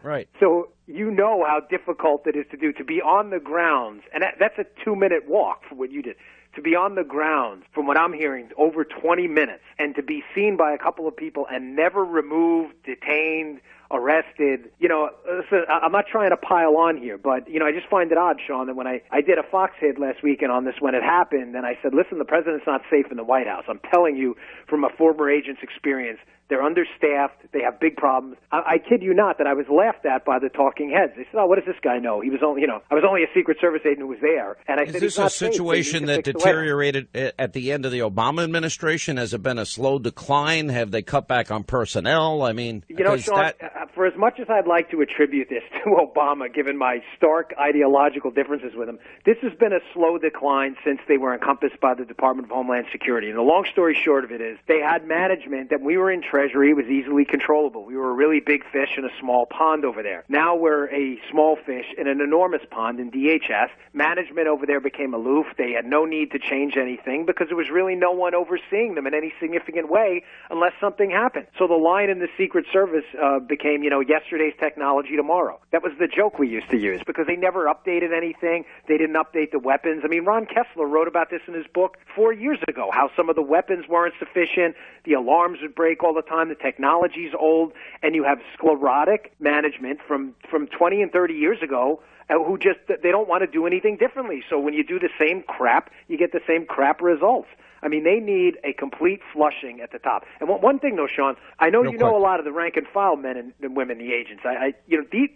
Right. So you know how difficult it is to do, to be on the grounds, and that's a 2-minute walk for what you did. To be on the ground, from what I'm hearing, over 20 minutes, and to be seen by a couple of people and never removed, detained, arrested. Listen, I'm not trying to pile on here, but, I just find it odd, Sean, that when I did a Fox hit last weekend on this when it happened, and I said, listen, the president's not safe in the White House. I'm telling you from a former agent's experience, they're understaffed. They have big problems. I kid you not that I was laughed at by the talking heads. They said, "Oh, what does this guy know? He was only, I was only a Secret Service agent who was there." And I said, "Is this a situation that deteriorated at the end of the Obama administration? Has it been a slow decline? Have they cut back on personnel? I mean, Sean, for as much as I'd like to attribute this to Obama, given my stark ideological differences with him, this has been a slow decline since they were encompassed by the Department of Homeland Security. And the long story short of it is, they had management that we were in Treasury was easily controllable. We were a really big fish in a small pond over there. Now we're a small fish in an enormous pond in DHS. Management over there became aloof. They had no need to change anything because there was really no one overseeing them in any significant way unless something happened. So the line in the Secret Service became, yesterday's technology tomorrow. That was the joke we used to use because they never updated anything. They didn't update the weapons. I mean, Ron Kessler wrote about this in his book 4 years ago, how some of the weapons weren't sufficient, the alarms would break all the time, the technology's old, and you have sclerotic management from 20 and 30 years ago who just, they don't want to do anything differently. So when you do the same crap, you get the same crap results. I mean, they need a complete flushing at the top. And one thing, though, Sean, I know you know a lot of the rank and file men and women, the agents.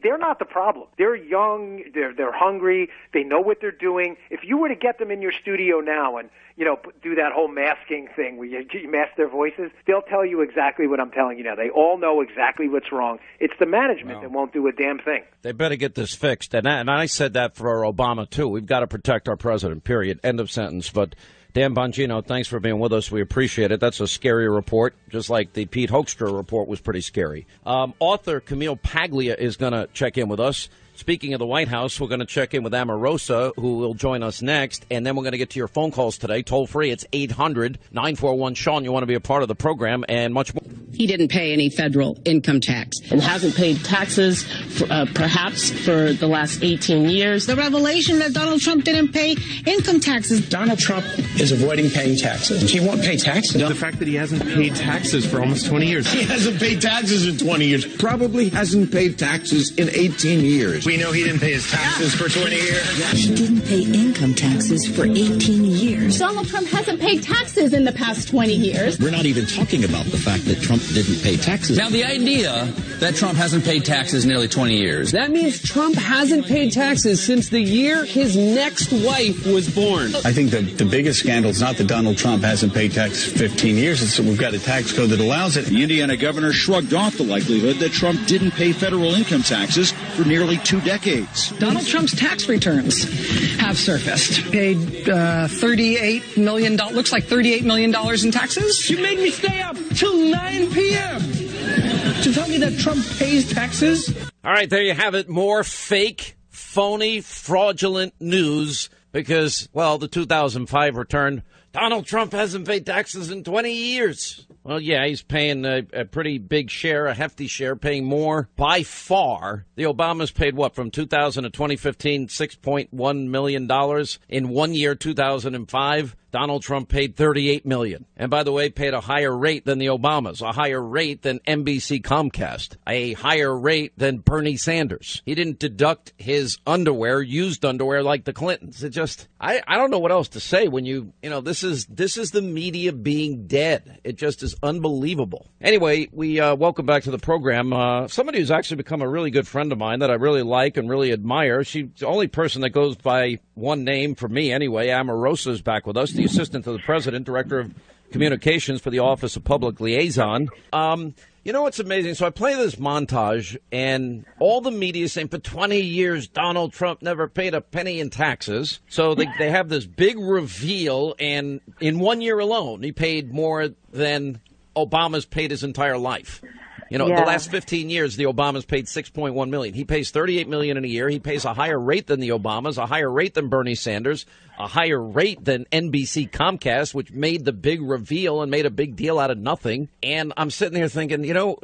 They're not the problem. They're young. They're hungry. They know what they're doing. If you were to get them in your studio now and do that whole masking thing where you mask their voices, they'll tell you exactly what I'm telling you now. They all know exactly what's wrong. It's the management that won't do a damn thing. They better get this fixed. And I said that for Obama, too. We've got to protect our president, period. End of sentence. But Dan Bongino, thanks for being with us. We appreciate it. That's a scary report, just like the Pete Hoekstra report was pretty scary. Author Camille Paglia is going to check in with us. Speaking of the White House, we're going to check in with Omarosa, who will join us next. And then we're going to get to your phone calls today. Toll free, it's 800-941-SEAN. You want to be a part of the program and much more. He didn't pay any federal income tax and hasn't paid taxes perhaps for the last 18 years. The revelation that Donald Trump didn't pay income taxes. Donald Trump is avoiding paying taxes. He won't pay taxes. The fact that he hasn't paid taxes for almost 20 years. He hasn't paid taxes in 20 years. Probably hasn't paid taxes in 18 years. We know he didn't pay his taxes for 20 years. He didn't pay income taxes for 18 years. Donald Trump hasn't paid taxes in the past 20 years. We're not even talking about the fact that Trump didn't pay taxes. Now, the idea that Trump hasn't paid taxes in nearly 20 years. That means Trump hasn't paid taxes since the year his next wife was born. I think the biggest scandal is not that Donald Trump hasn't paid taxes for 15 years. It's that we've got a tax code that allows it. The Indiana governor shrugged off the likelihood that Trump didn't pay federal income taxes for nearly 2 decades. Donald Trump's tax returns have surfaced. Paid $38 million, looks like $38 million in taxes. You made me stay up till 9 p.m. to tell me that Trump pays taxes. All right, there you have it. More fake, phony, fraudulent news because, well, the 2005 return, Donald Trump hasn't paid taxes in 20 years. Well, yeah, he's paying a pretty big share, a hefty share, paying more by far. The Obamas paid what, from 2000 to 2015, $6.1 million. In 1 year, 2005, Donald Trump paid $38 million. And by the way, paid a higher rate than the Obamas, a higher rate than NBC Comcast, a higher rate than Bernie Sanders. He didn't deduct his underwear, used underwear, like the Clintons. It just, I don't know what else to say when you know, this is the media being dead. It just is unbelievable. Anyway, we welcome back to the program somebody who's actually become a really good friend of mine that I really like and really admire. She's the only person that goes by one name for me anyway. Omarosa is back with us, the assistant to the president, director of communications for the Office of Public Liaison. You know what's amazing? So I play this montage, and all the media is saying for 20 years, Donald Trump never paid a penny in taxes. So they have this big reveal, and in 1 year alone, he paid more than Obama's paid his entire life. You know, the last 15 years, the Obamas paid $6.1 million. He pays $38 million in a year. He pays a higher rate than the Obamas, a higher rate than Bernie Sanders, a higher rate than NBC Comcast, which made the big reveal and made a big deal out of nothing. And I'm sitting there thinking, you know,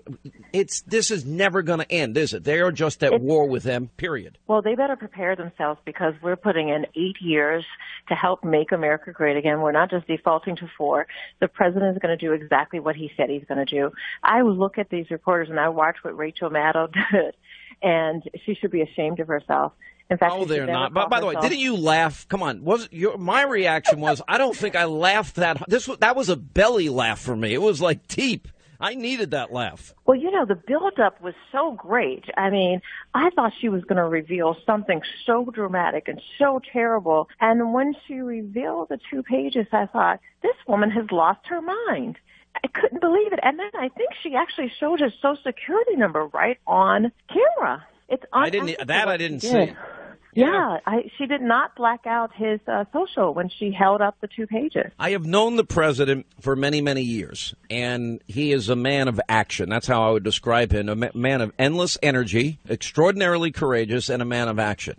this is never going to end, is it? They are just at war with them, period. Well, they better prepare themselves because we're putting in 8 years to help make America great again. We're not just defaulting to 4. The president is going to do exactly what he said he's going to do. I look at these reporters and I watch what Rachel Maddow did, and she should be ashamed of herself. In fact, they're not. But by the way, didn't you laugh? Come on, my reaction was I don't think I laughed that. That was a belly laugh for me. It was like deep. I needed that laugh. Well, you know, the buildup was so great. I mean, I thought she was going to reveal something so dramatic and so terrible. And when she revealed the 2 pages, I thought, this woman has lost her mind. I couldn't believe it. And then I think she actually showed his Social Security number right on camera. I didn't see. Yeah, she did not black out his social when she held up the 2 pages. I have known the president for many, many years, and he is a man of action. That's how I would describe him, a man of endless energy, extraordinarily courageous, and a man of action.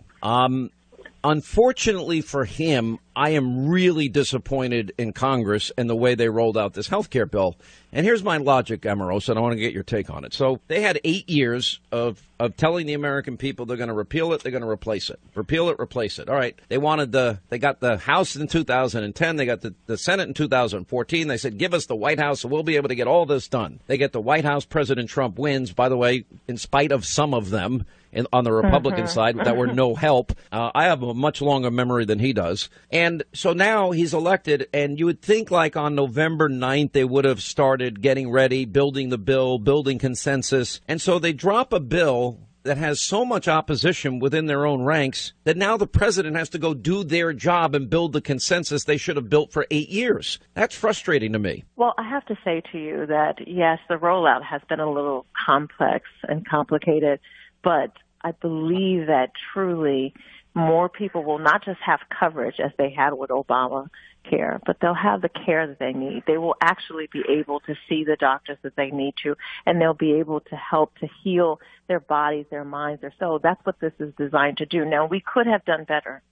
Unfortunately for him, I am really disappointed in Congress and the way they rolled out this health care bill. And here's my logic, Omarosa, and I want to get your take on it. So they had 8 years of telling the American people they're going to repeal it, they're going to replace it. Repeal it, replace it. All right. They got the House in 2010. They got the Senate in 2014. They said, give us the White House and we'll be able to get all this done. They get the White House. President Trump wins, by the way, in spite of some of them on the Republican side that were no help. I have a much longer memory than he does. And so now he's elected, and you would think like on November 9th, they would have started getting ready, building the bill, building consensus. And so they drop a bill that has so much opposition within their own ranks that now the president has to go do their job and build the consensus they should have built for 8 years. That's frustrating to me. Well, I have to say to you that, yes, the rollout has been a little complex and complicated, but I believe that truly more people will not just have coverage as they had with Obamacare, but they'll have the care that they need. They will actually be able to see the doctors that they need to, and they'll be able to help to heal their bodies, their minds, their soul. That's what this is designed to do. Now, we could have done better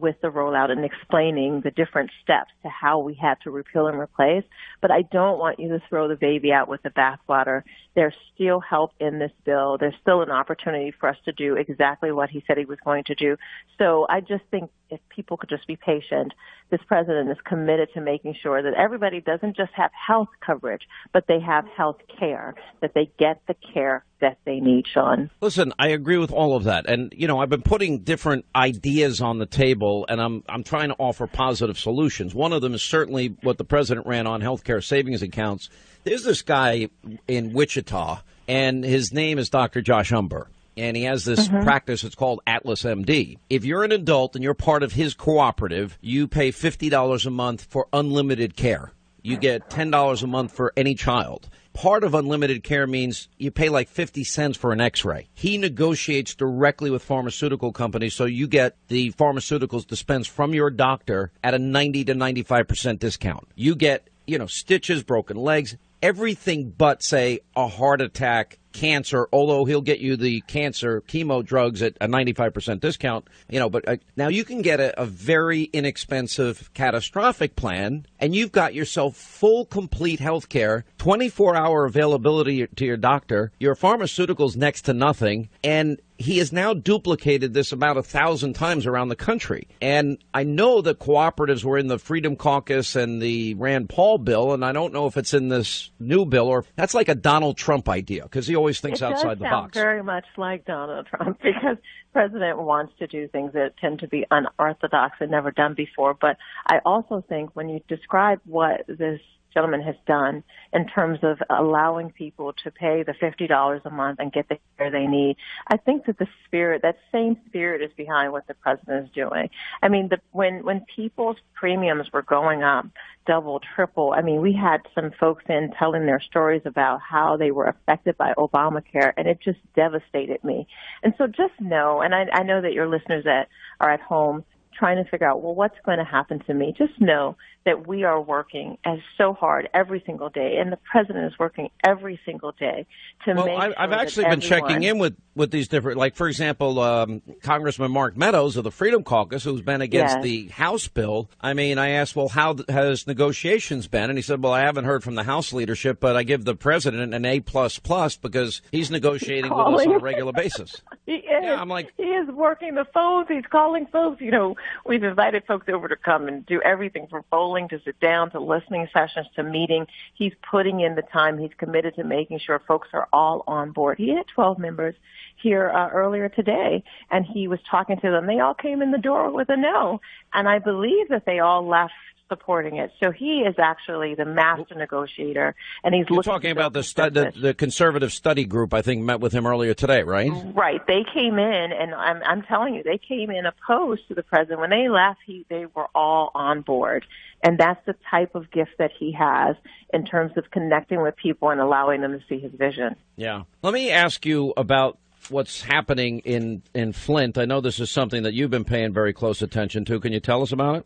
with the rollout and explaining the different steps to how we had to repeal and replace, but I don't want you to throw the baby out with the bathwater. There's still help in this bill. There's still an opportunity for us to do exactly what he said he was going to do. So I just think if people could just be patient, this president is committed to making sure that everybody doesn't just have health coverage, but they have health care, that they get the care that they need, Sean. Listen, I agree with all of that. And, you know, I've been putting different ideas on the table, and I'm trying to offer positive solutions. One of them is certainly what the president ran on, healthcare savings accounts. There's this guy in Wichita, and his name is Dr. Josh Umber. And he has this practice, it's called Atlas MD. If you're an adult and you're part of his cooperative, you pay $50 a month for unlimited care. You get $10 a month for any child. Part of unlimited care means you pay like 50 cents for an x-ray. He negotiates directly with pharmaceutical companies, so you get the pharmaceuticals dispensed from your doctor at a 90 to 95% discount. You get, you know, stitches, broken legs, everything but, say, a heart attack, cancer, although he'll get you the cancer chemo drugs at a 95% discount, you know, but now you can get a very inexpensive catastrophic plan, and you've got yourself full, complete health care, 24-hour availability to your doctor, your pharmaceuticals next to nothing, and he has now duplicated this about 1,000 times around the country. And I know that cooperatives were in the Freedom Caucus and the Rand Paul bill, and I don't know if it's in this new bill, or that's like a Donald Trump idea, because he always thinks outside the box. It does sound very much like Donald Trump, because the president wants to do things that tend to be unorthodox and never done before. But I also think when you describe what this gentleman has done in terms of allowing people to pay the $50 a month and get the care they need, I think that the spirit, that same spirit, is behind what the president is doing. I mean, when people's premiums were going up double, triple, I mean, we had some folks in telling their stories about how they were affected by Obamacare, and it just devastated me. And so just know, and I know that your listeners that are at home trying to figure out, well, what's going to happen to me? Just know that we are working so hard every single day, and the president is working every single day to make sure I've actually been checking in with these different, like, for example, Congressman Mark Meadows of the Freedom Caucus, who's been against the House bill. I mean, I asked, well, how has negotiations been? And he said, well, I haven't heard from the House leadership, but I give the president an A++ because he's negotiating with us on a regular basis. He is. Yeah, I'm like, he is working the phones. He's calling folks. You know, we've invited folks over to come and do everything from bowling to sit down to listening sessions to meeting. He's putting in the time. He's committed to making sure folks are all on board. He had 12 members here earlier today, and he was talking to them. They all came in the door with a no, and I believe that they all left supporting it. So he is actually the master negotiator, and he's You're talking about the conservative study group. I think met with him earlier today, right? Right. They came in, and I'm telling you, they came in opposed to the president. When they left, they were all on board, and that's the type of gift that he has in terms of connecting with people and allowing them to see his vision. Yeah. Let me ask you about what's happening in Flint. I know this is something that you've been paying very close attention to. Can you tell us about it?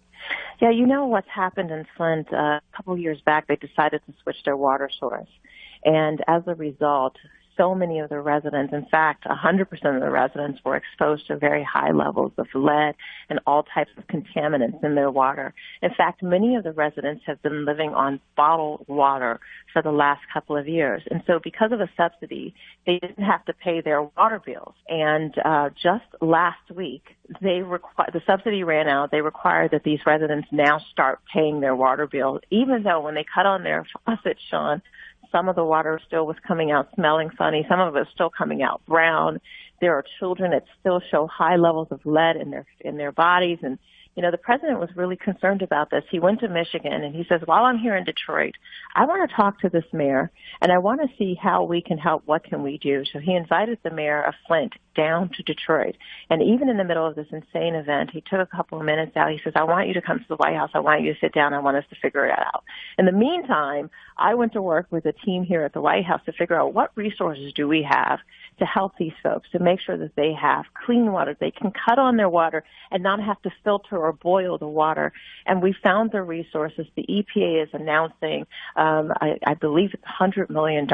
Yeah, you know what's happened in Flint. A couple of years back, they decided to switch their water source. And as a result, so many of the residents, in fact, 100% of the residents were exposed to very high levels of lead and all types of contaminants in their water. In fact, many of the residents have been living on bottled water for the last couple of years. And so because of a subsidy, they didn't have to pay their water bills. And just last week, the subsidy ran out. They required that these residents now start paying their water bills, even though when they cut on their faucet, Sean, some of the water still was coming out smelling funny. Some of it was still coming out brown. There are children that still show high levels of lead in their bodies. And, you know, the president was really concerned about this. He went to Michigan and he says, while I'm here in Detroit, I want to talk to this mayor and I want to see how we can help. What can we do? So he invited the mayor of Flint down to Detroit. And even in the middle of this insane event, he took a couple of minutes out. He says, I want you to come to the White House. I want you to sit down. I want us to figure it out. In the meantime, I went to work with a team here at the White House to figure out what resources do we have to help these folks, to make sure that they have clean water, they can cut on their water and not have to filter or boil the water. And we found the resources. The EPA is announcing, I believe it's $100 million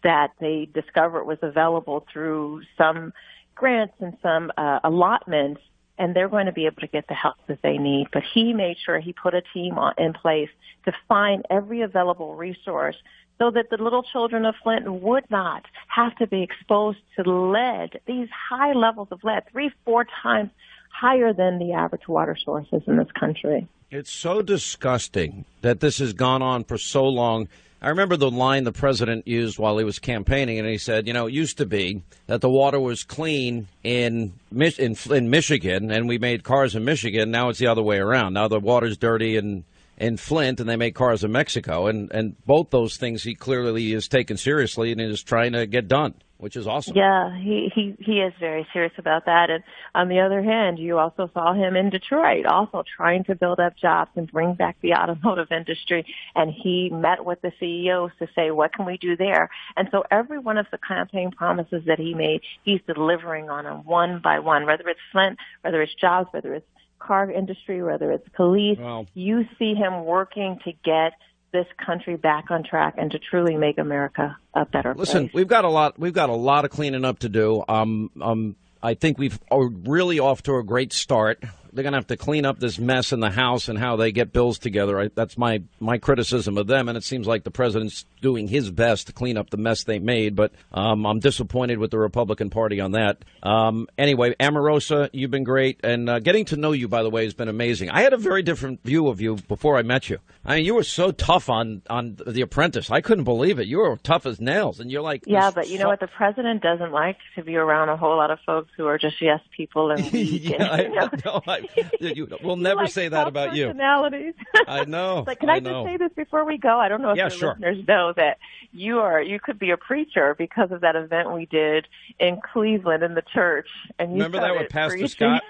that they discovered was available through some grants and some allotments, and they're going to be able to get the help that they need. But he made sure he put a team in place to find every available resource so that the little children of Flint would not have to be exposed to lead, these high levels of lead, 3-4 times higher than the average water sources in this country. It's so disgusting that this has gone on for so long. I remember the line the president used while he was campaigning, and he said, it used to be that the water was clean in Michigan, and we made cars in Michigan. Now it's the other way around. Now the water's dirty in Flint, and they make cars in Mexico. And both those things he clearly is taken seriously and is trying to get done, which is awesome. Yeah, he is very serious about that. And on the other hand, you also saw him in Detroit, also trying to build up jobs and bring back the automotive industry. And he met with the CEOs to say, what can we do there? And so every one of the campaign promises that he made, he's delivering on them one by one, whether it's Flint, whether it's jobs, whether it's car industry, whether it's police. Wow. You see him working to get this country back on track and to truly make America a better place. Listen, we've got a lot of cleaning up to do. I think are really off to a great start. They're going to have to clean up this mess in the House and how they get bills together. That's my criticism of them, and it seems like the president's doing his best to clean up the mess they made, but I'm disappointed with the Republican Party on that. Anyway, Omarosa, you've been great, and getting to know you, by the way, has been amazing. I had a very different view of you before I met you. I mean, you were so tough on The Apprentice. I couldn't believe it. You were tough as nails, and you're like... Yeah, but you know what? The president doesn't like to be around a whole lot of folks who are just yes people and weak. We'll never say that about you. Personalities. I know. Can I just say this before we go? I don't know if listeners know that you could be a preacher because of that event we did in Cleveland in the church. And you remember that with Pastor Scott?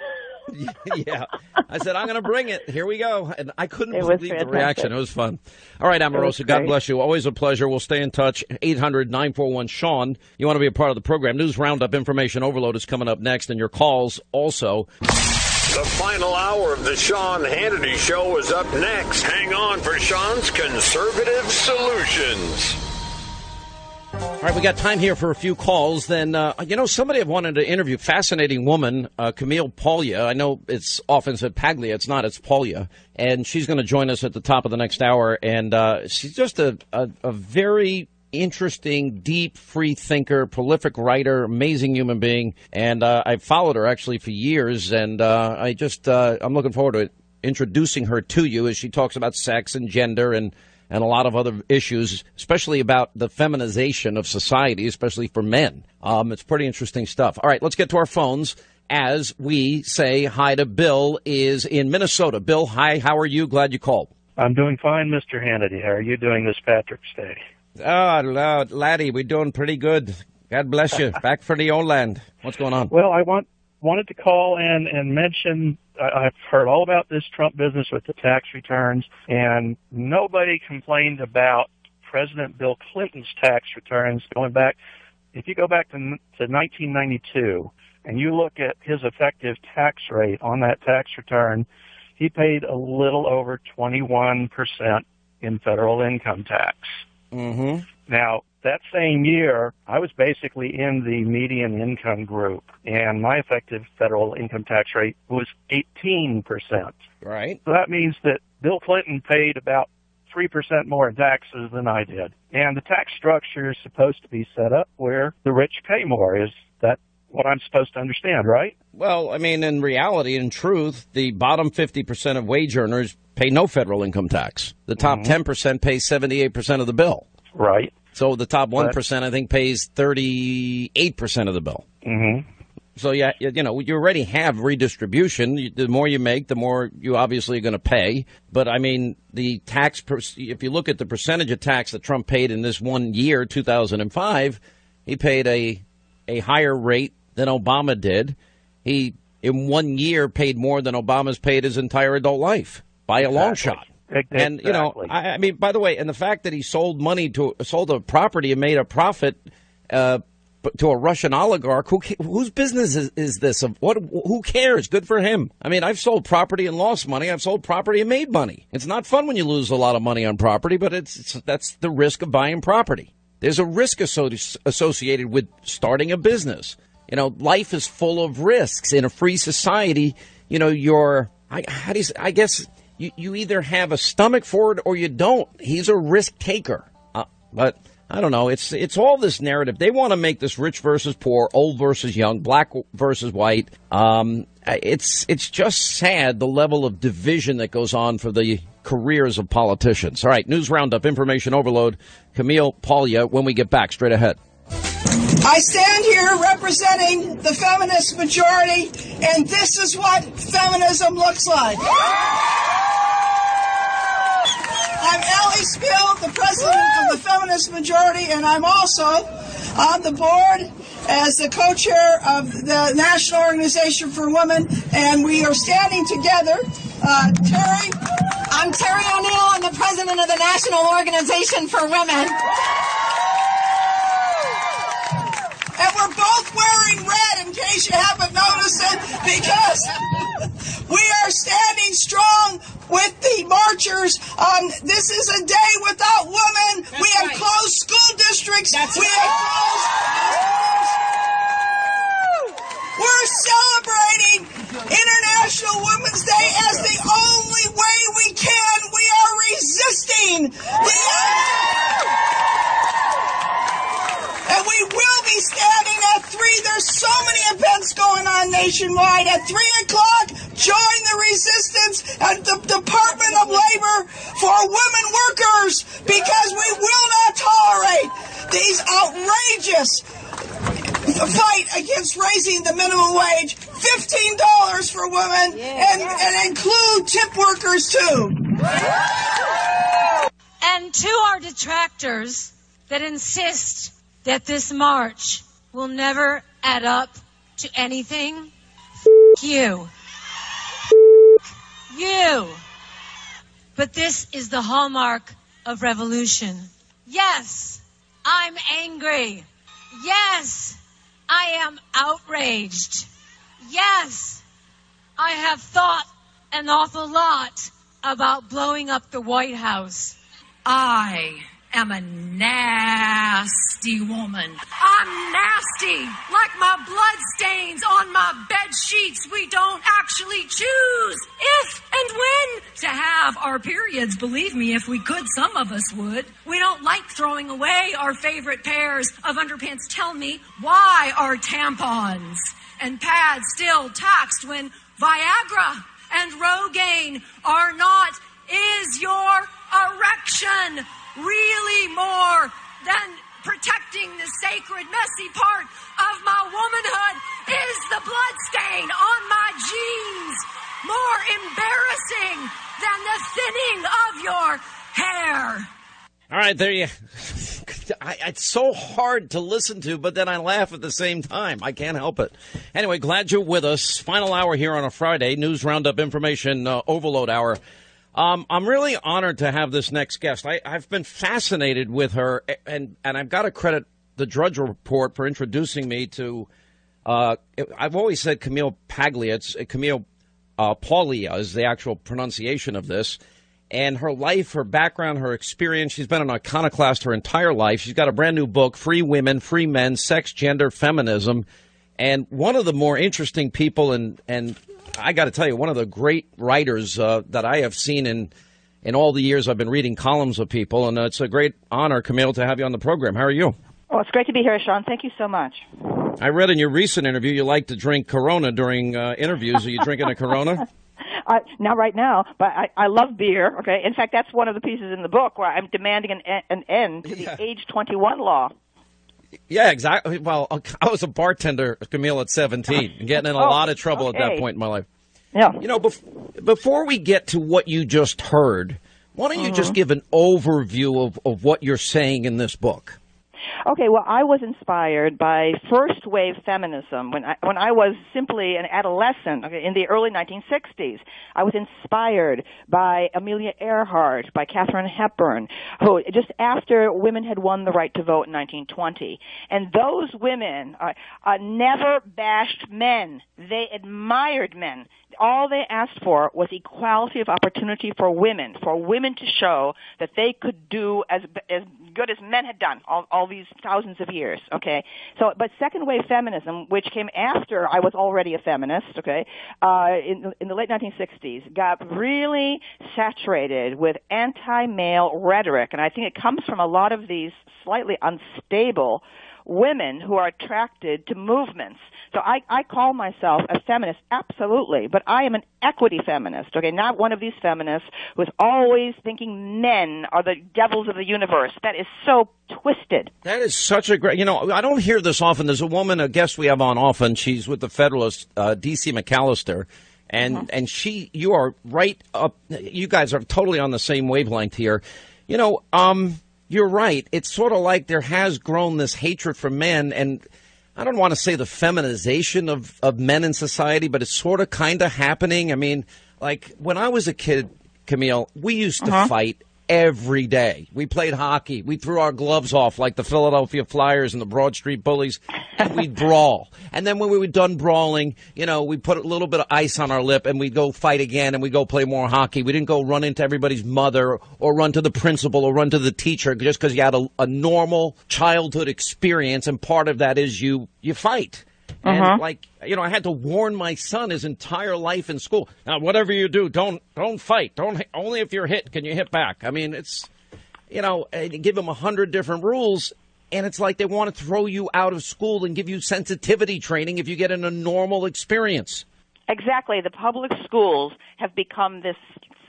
Yeah. I said, I'm going to bring it. Here we go. And I couldn't believe the reaction. It was fun. All right, Omarosa, God bless you. Always a pleasure. We'll stay in touch. 800-941-SEAN. You want to be a part of the program. News Roundup Information Overload is coming up next, and your calls also. The final hour of the Sean Hannity Show is up next. Hang on for Sean's Conservative Solutions. All right, we got time here for a few calls. Then, somebody I've wanted to interview, fascinating woman, Camille Paglia. I know it's often said Paglia. It's not. It's Paglia. And she's going to join us at the top of the next hour. And she's just a very interesting, deep, free thinker, prolific writer, amazing human being. And I've followed her, actually, for years. And I'm looking forward to introducing her to you as she talks about sex and gender and a lot of other issues, especially about the feminization of society, especially for men. It's pretty interesting stuff. All right, let's get to our phones as we say hi to Bill is in Minnesota. Bill, hi, how are you? Glad you called. I'm doing fine, Mr. Hannity. How are you doing this Patrick's Day? Oh, laddie, we're doing pretty good. God bless you. Back for the old land. What's going on? Well, I wanted to call and mention I've heard all about this Trump business with the tax returns, and nobody complained about President Bill Clinton's tax returns going back. If you go back to 1992 and you look at his effective tax rate on that tax return, he paid a little over 21% in federal income tax. Mm-hmm. Now, that same year, I was basically in the median income group, and my effective federal income tax rate was 18%. Right. So that means that Bill Clinton paid about 3% more in taxes than I did. And the tax structure is supposed to be set up where the rich pay more. Is that what I'm supposed to understand, right? Well, I mean, in reality, in truth, the bottom 50% of wage earners pay no federal income tax. The top 10% pays 78% of the bill. Right. So the top 1%, I think, pays 38% of the bill. Mm-hmm. So, yeah, you already have redistribution. The more you make, the more you obviously are going to pay. But, I mean, the tax, if you look at the percentage of tax that Trump paid in this 1 year, 2005, he paid a higher rate than Obama did. He, in 1 year, paid more than Obama's paid his entire adult life by a long shot. Exactly. And, I mean, by the way, and the fact that he sold a property and made a profit to a Russian oligarch, whose business is this? Who cares? Good for him. I mean, I've sold property and lost money. I've sold property and made money. It's not fun when you lose a lot of money on property, but that's the risk of buying property. There's a risk associated with starting a business. Life is full of risks. In a free society, I guess you either have a stomach for it or you don't. He's a risk taker. But I don't know. It's all this narrative. They want to make this rich versus poor, old versus young, black versus white. it's just sad the level of division that goes on for the careers of politicians. All right, news roundup, information overload. Camille Paglia, when we get back, straight ahead. I stand here representing the feminist majority, and this is what feminism looks like. I'm Allie Spiel, the president of the feminist majority, and I'm also on the board as the co-chair of the National Organization for Women, and we are standing together. Terry? I'm Terry O'Neill. I'm the president of the National Organization for Women. And we're both wearing red, in case you haven't noticed it, because we are standing strong with the marchers. This is a day without women. We have closed school districts. We have closed We're celebrating International Women's Day as the only way we can. We are resisting and we will be standing at 3. There's so many events going on nationwide. At 3 o'clock, join the resistance at the Department of Labor for women workers, because we will not tolerate these outrageous fight against raising the minimum wage, $15 for women, and include tip workers too. And to our detractors that insist that this march will never add up to anything, you. You. But this is the hallmark of revolution. Yes, I'm angry. Yes, I am outraged. Yes, I have thought an awful lot about blowing up the White House. I am a nasty woman. I'm nasty, like my blood stains on my bed sheets. We don't actually choose if and when to have our periods. Believe me, if we could, some of us would. We don't like throwing away our favorite pairs of underpants. Tell me, why are tampons and pads still taxed when Viagra and Rogaine are not? Is your erection really more than protecting the sacred, messy part of my womanhood? Is the blood stain on my jeans more embarrassing than the thinning of your hair? All right, there you. It's so hard to listen to, but then I laugh at the same time. I can't help it. Anyway, glad you're with us. Final hour here on a Friday. News Roundup, Information Overload Hour. I'm really honored to have this next guest. I've been fascinated with her, and I've got to credit the Drudge Report for introducing me to. I've always said Camille Paglia. It's Camille Paglia is the actual pronunciation of this. And her life, her background, her experience. She's been an iconoclast her entire life. She's got a brand new book, Free Women, Free Men, Sex, Gender, Feminism. And one of the more interesting people, and I got to tell you, one of the great writers that I have seen in all the years I've been reading columns of people. And it's a great honor, Camille, to have you on the program. How are you? Well, it's great to be here, Sean. Thank you so much. I read in your recent interview you like to drink Corona during interviews. Are you drinking a Corona? Not right now, but I love beer. Okay, in fact, that's one of the pieces in the book where I'm demanding an end to the age 21 law. Yeah, exactly. Well, I was a bartender, Camille, at 17, and getting in a lot of trouble at that point in my life. Yeah. You know, before we get to what you just heard, why don't you just give an overview of what you're saying in this book? Okay, well, I was inspired by first wave feminism when I was simply an adolescent, in the early 1960s. I was inspired by Amelia Earhart, by Katharine Hepburn, who just after women had won the right to vote in 1920. And those women never bashed men. They admired men. All they asked for was equality of opportunity for women to show that they could do as good as men had done all these thousands of years, okay? So, but second wave feminism, which came after I was already a feminist, okay, in the late 1960s, got really saturated with anti-male rhetoric, and I think it comes from a lot of these slightly unstable women who are attracted to movements. So I call myself a feminist, absolutely, but I am an equity feminist, okay, not one of these feminists who is always thinking men are the devils of the universe. That is so twisted. That is such a great, I don't hear this often. There's a woman, a guest we have on often. She's with the Federalist, D.C. McAllister. And you are right up. You guys are totally on the same wavelength here. You're right. It's sort of like there has grown this hatred for men, and I don't want to say the feminization of men in society, but it's sort of kind of happening. I mean, like when I was a kid, Camille, we used to fight every day. We played hockey. We threw our gloves off like the Philadelphia Flyers and the Broad Street Bullies, and we'd brawl. And then when we were done brawling, we put a little bit of ice on our lip, and we'd go fight again, and we'd go play more hockey. We didn't go run into everybody's mother or run to the principal or run to the teacher just because you had a normal childhood experience, and part of that is you fight. And I had to warn my son his entire life in school. Now, whatever you do, don't fight. Only if you're hit can you hit back. I mean, it's, give him 100 different rules. And it's like they want to throw you out of school and give you sensitivity training if you get in a normal experience. Exactly. The public schools have become this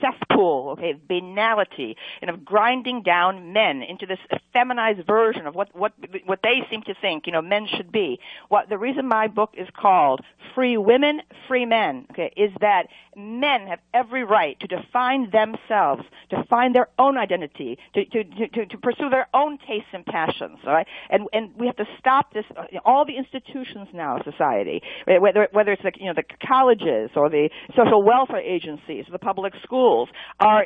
cesspool, banality, and of grinding down men into this feminized version of what they seem to think, men should be. The reason my book is called Free Women, Free Men, is that men have every right to define themselves, to find their own identity, to pursue their own tastes and passions, all right? And we have to stop this, all the institutions now of society, whether it's the colleges or the social welfare agencies, or the public schools, are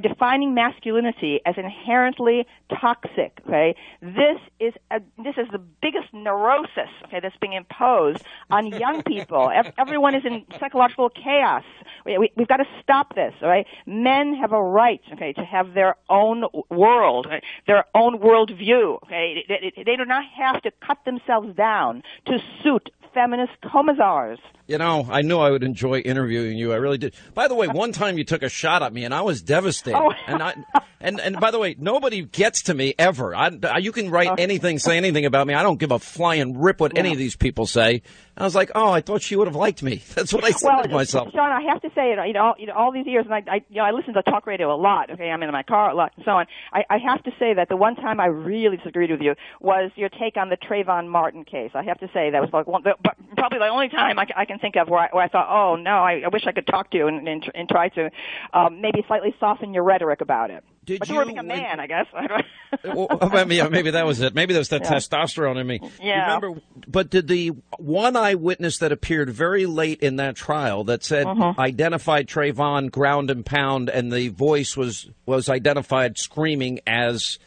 defining masculinity as inherently toxic. Okay, this is the biggest neurosis. That's being imposed on young people. Everyone is in psychological chaos. We've got to stop this. All right, men have a right, to have their own world, their own worldview. Okay, they do not have to cut themselves down to suit feminist commissars. I knew I would enjoy interviewing you. I really did. By the way, one time you took a shot at me, and I was devastated. Oh. And by the way, nobody gets to me ever. You can write anything, say anything about me. I don't give a flying rip what any of these people say. I was like, I thought she would have liked me. That's what I said to myself. Sean, I have to say, all these years, and I listen to talk radio a lot. Okay, I'm in my car a lot, and so on. I have to say that the one time I really disagreed with you was your take on the Trayvon Martin case. I have to say that was probably the only time I can think of where I thought, oh no, I wish I could talk to you and try to maybe slightly soften your rhetoric about it. But you were a man, I guess. Maybe that was it. Maybe there was that testosterone in me. Yeah. Remember, but did the one eyewitness that appeared very late in that trial that said identified Trayvon ground and pound, and the voice was identified screaming as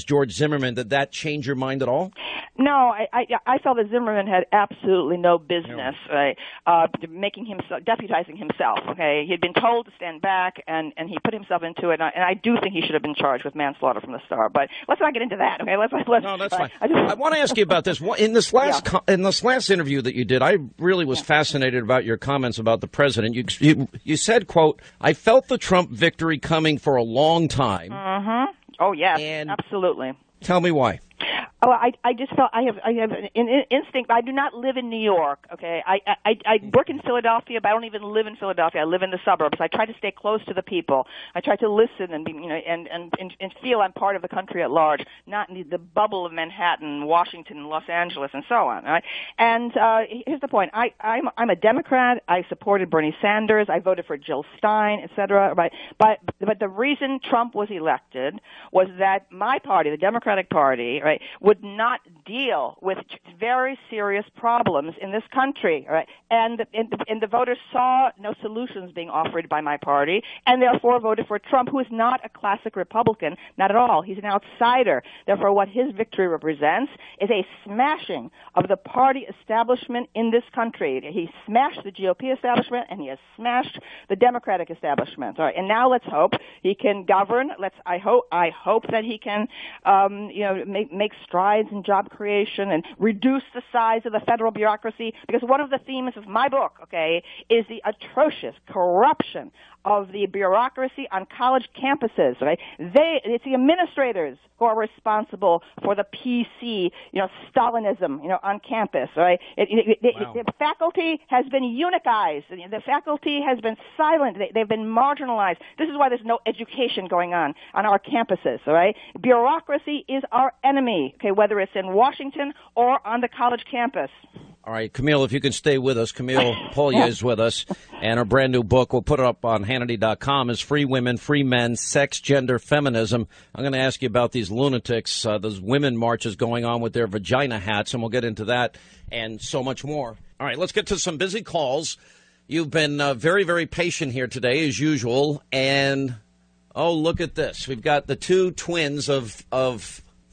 George Zimmerman, did that change your mind at all? No, I felt that Zimmerman had absolutely no business deputizing himself. Okay, he had been told to stand back, and he put himself into it. And I do think he should have been charged with manslaughter from the start. But let's not get into that. Okay, let's no, that's fine. I want to ask you about this. In this last interview that you did, I really was fascinated about your comments about the president. You said, quote, "I felt the Trump victory coming for a long time." Mm-hmm. Oh yes, absolutely. Tell me why. Oh, I just felt I have an instinct. I do not live in New York. Okay, I work in Philadelphia, but I don't even live in Philadelphia. I live in the suburbs. I try to stay close to the people. I try to listen and be, and feel I'm part of the country at large, not in the bubble of Manhattan, Washington, Los Angeles, and so on. Right? And here's the point: I'm a Democrat. I supported Bernie Sanders. I voted for Jill Stein, etc. Right? But the reason Trump was elected was that my party, the Democratic Party, right, would not deal with very serious problems in this country, right? And the voters saw no solutions being offered by my party, and therefore voted for Trump, who is not a classic Republican, not at all. He's an outsider. Therefore, what his victory represents is a smashing of the party establishment in this country. He smashed the GOP establishment, and he has smashed the Democratic establishment. All right, and now let's hope he can govern. I hope that he can, make strides in job creation and reduce the size of the federal bureaucracy, because one of the themes of my book, okay, is the atrocious corruption of the bureaucracy on college campuses, right? It's the administrators who are responsible for the PC, Stalinism, on campus, right? The faculty has been eunuchized. The faculty has been silent. They've been marginalized. This is why there's no education going on our campuses, all right? Bureaucracy is our enemy, okay, whether it's in Washington or on the college campus. All right, Camille, if you can stay with us. Camille Pollier is with us, and her brand new book, we'll put it up on Hannity.com, is Free Women, Free Men, Sex, Gender, Feminism. I'm going to ask you about these lunatics, those women marches going on with their vagina hats, and we'll get into that and so much more. All right, let's get to some busy calls. You've been very, very patient here today, as usual, and, oh, look at this. We've got the two twins of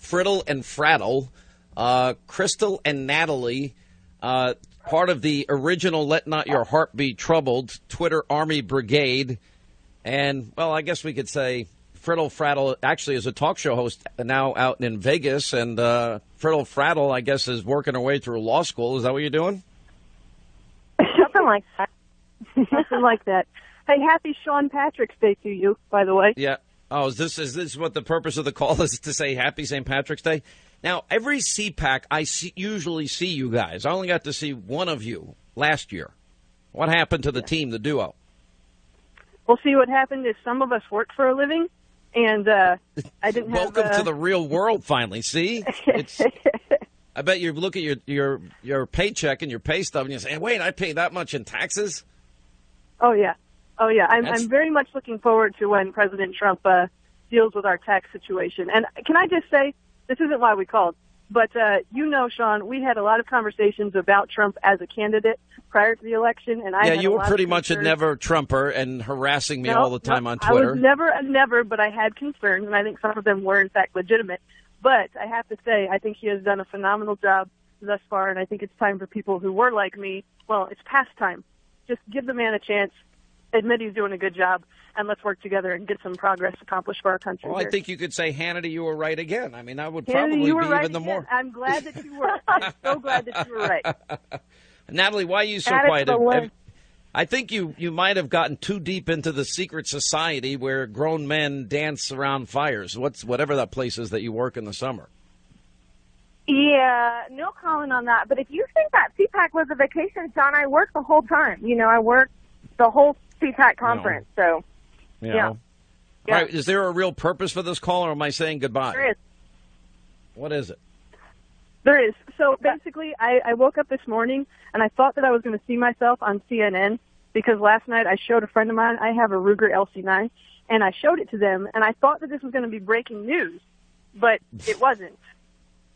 Friddle and Fraddle, Crystal and Natalie, part of the original Let Not Your Heart Be Troubled Twitter Army Brigade. And, well, I guess we could say Friddle Fraddle actually is a talk show host now out in Vegas. And Friddle Fraddle, I guess, is working her way through law school. Is that what you're doing? Something like that. Something like that. Hey, happy Sean Patrick's Day to you, by the way. Yeah. Oh, is this what the purpose of the call is, to say happy St. Patrick's Day? Now, every CPAC, usually see you guys. I only got to see one of you last year. What happened to the team, the duo? Well, see, what happened is some of us work for a living, and I didn't have... Welcome to the real world, finally. See? I bet you look at your paycheck and your pay stub, and you say, wait, I pay that much in taxes? Oh, yeah. Oh, yeah. I'm very much looking forward to when President Trump deals with our tax situation. And can I just say, this isn't why we called, but Sean, we had a lot of conversations about Trump as a candidate prior to the election, and you were pretty much a never Trumper and harassing me all the time on Twitter. I was never a never, but I had concerns, and I think some of them were in fact legitimate. But I have to say, I think he has done a phenomenal job thus far, and I think it's time for people who were like me. Well, it's past time. Just give the man a chance. Admit he's doing a good job, and let's work together and get some progress accomplished for our country. Well, here. I think you could say, Hannity, you were right again. I mean, that would Hannity, probably you were be right even the again. more. I'm glad that you were. I'm so glad that you were right. Natalie, why are you so quiet? I think you might have gotten too deep into the secret society where grown men dance around fires. Whatever that place is that you work in the summer. Yeah, no comment on that. But if you think that CPAC was a vacation, John, I worked the whole time. I worked the whole CPAC conference. So, yeah. All right. Is there a real purpose for this call, or am I saying goodbye? There is. What is it? There is. So basically, I woke up this morning and I thought that I was going to see myself on CNN because last night I showed a friend of mine, I have a Ruger LC9, and I showed it to them, and I thought that this was going to be breaking news, but it wasn't.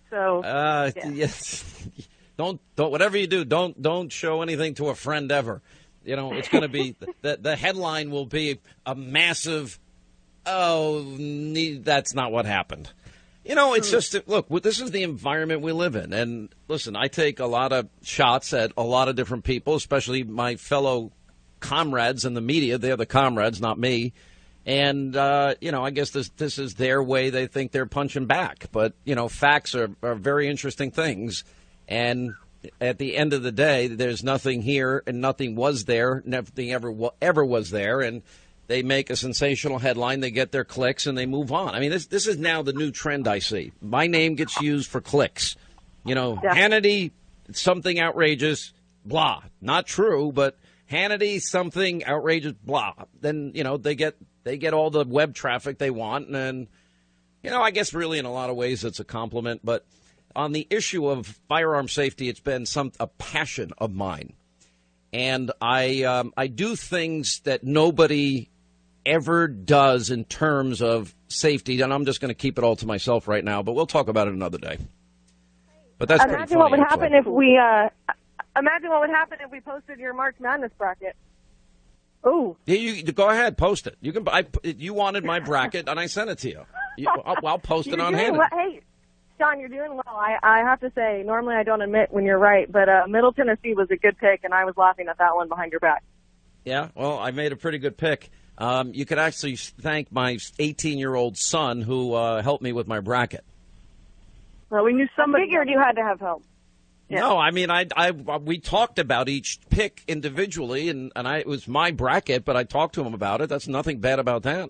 So, yes. Don't whatever you do, don't show anything to a friend ever. It's going to be the headline will be a massive. That's not what happened. It's just, look, this is the environment we live in. And listen, I take a lot of shots at a lot of different people, especially my fellow comrades in the media. They're the comrades, not me. And, I guess this is their way. They think they're punching back. But, facts are very interesting things. And at the end of the day, there's nothing here and nothing was there. Nothing ever was there. And they make a sensational headline, they get their clicks, and they move on. I mean, this is now the new trend I see. My name gets used for clicks. Hannity, something outrageous, blah. Not true, but Hannity, something outrageous, blah. Then, they get all the web traffic they want. And, I guess really in a lot of ways it's a compliment. But on the issue of firearm safety, it's been a passion of mine. And I do things that nobody ever does in terms of safety, and I'm just going to keep it all to myself right now, but we'll talk about it another day. But that's imagine what would happen if we posted your March Madness bracket. Oh, you go ahead, post it. You can. You wanted my bracket, and I sent it to you. I'll post it on Hannity. Hey, John, you're doing well. I have to say, normally I don't admit when you're right, but Middle Tennessee was a good pick, and I was laughing at that one behind your back. Yeah, well, I made a pretty good pick. You could actually thank my 18-year-old son who helped me with my bracket. Well, we knew somebody. I figured you had to have help. Yeah. No, I mean, we talked about each pick individually, and it was my bracket, but I talked to him about it. That's nothing bad about that.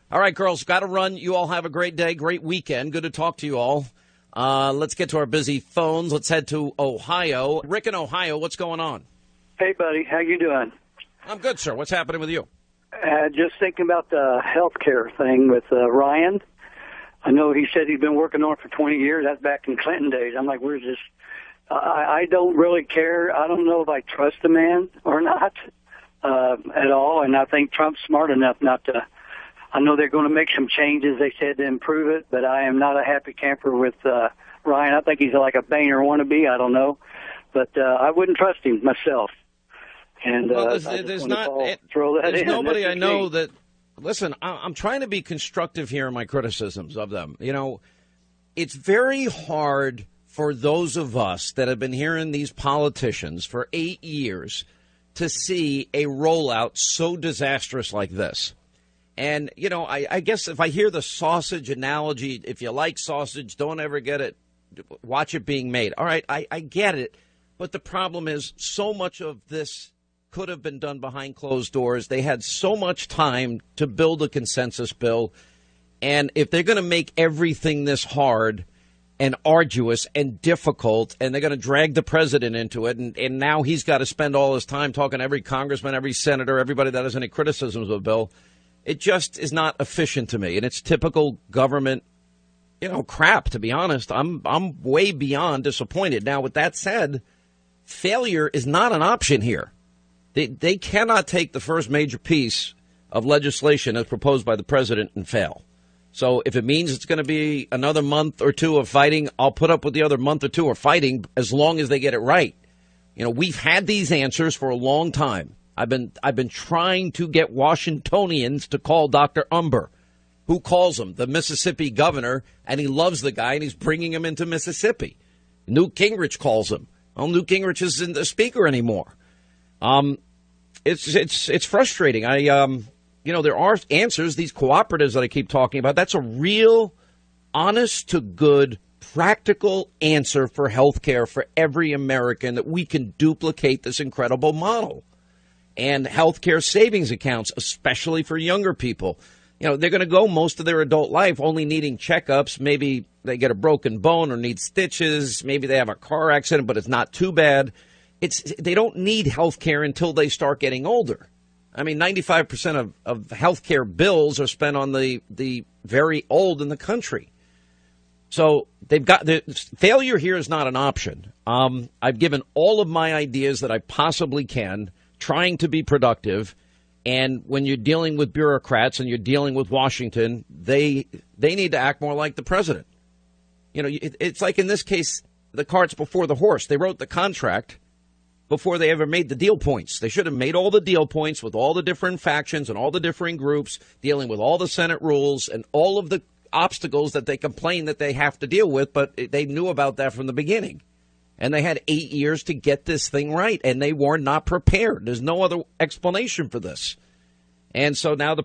All right, girls, got to run. You all have a great day, great weekend. Good to talk to you all. Let's get to our busy phones. Let's head to Ohio. Rick in Ohio, what's going on? Hey, buddy. How you doing? I'm good, sir. What's happening with you? Just thinking about the health care thing with Ryan. I know he said he's been working on it for 20 years. That's back in Clinton days. I'm like, where's this? I don't really care. I don't know if I trust the man or not at all, and I think Trump's smart enough not to. I know they're going to make some changes, they said, to improve it, but I am not a happy camper with Ryan. I think he's like a Boehner wannabe. I don't know. But I wouldn't trust him myself. And there's nobody I know that. Listen, I'm trying to be constructive here in my criticisms of them. You know, it's very hard for those of us that have been hearing these politicians for 8 years to see a rollout so disastrous like this. And, you know, I guess if I hear the sausage analogy, if you like sausage, don't ever get it, watch it being made. All right, I get it. But the problem is so much of this could have been done behind closed doors. They had so much time to build a consensus bill. And if they're going to make everything this hard and arduous and difficult, and they're going to drag the president into it, and now he's got to spend all his time talking to every congressman, every senator, everybody that has any criticisms of the bill, it just is not efficient to me. And it's typical government, you know, crap, to be honest. I'm way beyond disappointed. Now, with that said, failure is not an option here. They cannot take the first major piece of legislation as proposed by the president and fail. So if it means it's going to be another month or two of fighting, I'll put up with the other month or two of fighting as long as they get it right. You know, we've had these answers for a long time. I've been trying to get Washingtonians to call Dr. Umber. Who calls him? The Mississippi governor, and he loves the guy, and he's bringing him into Mississippi. Newt Gingrich calls him. Well, Newt Gingrich isn't the speaker anymore. It's frustrating. There are answers, these cooperatives that I keep talking about. That's a real, honest to good, practical answer for health care for every American, that we can duplicate this incredible model. And health care savings accounts, especially for younger people. You know, they're going to go most of their adult life only needing checkups. Maybe they get a broken bone or need stitches. Maybe they have a car accident, but it's not too bad. They don't need health care until they start getting older. I mean, 95% of health care bills are spent on the very old in the country. So the failure here is not an option. I've given all of my ideas that I possibly can, trying to be productive. And when you're dealing with bureaucrats and you're dealing with Washington, they need to act more like the president. You know, it's like in this case, the cart's before the horse. They wrote the contract before they ever made the deal points. They should have made all the deal points with all the different factions and all the different groups, dealing with all the Senate rules and all of the obstacles that they complain that they have to deal with. But they knew about that from the beginning. And they had 8 years to get this thing right, and they were not prepared. There's no other explanation for this. And so now the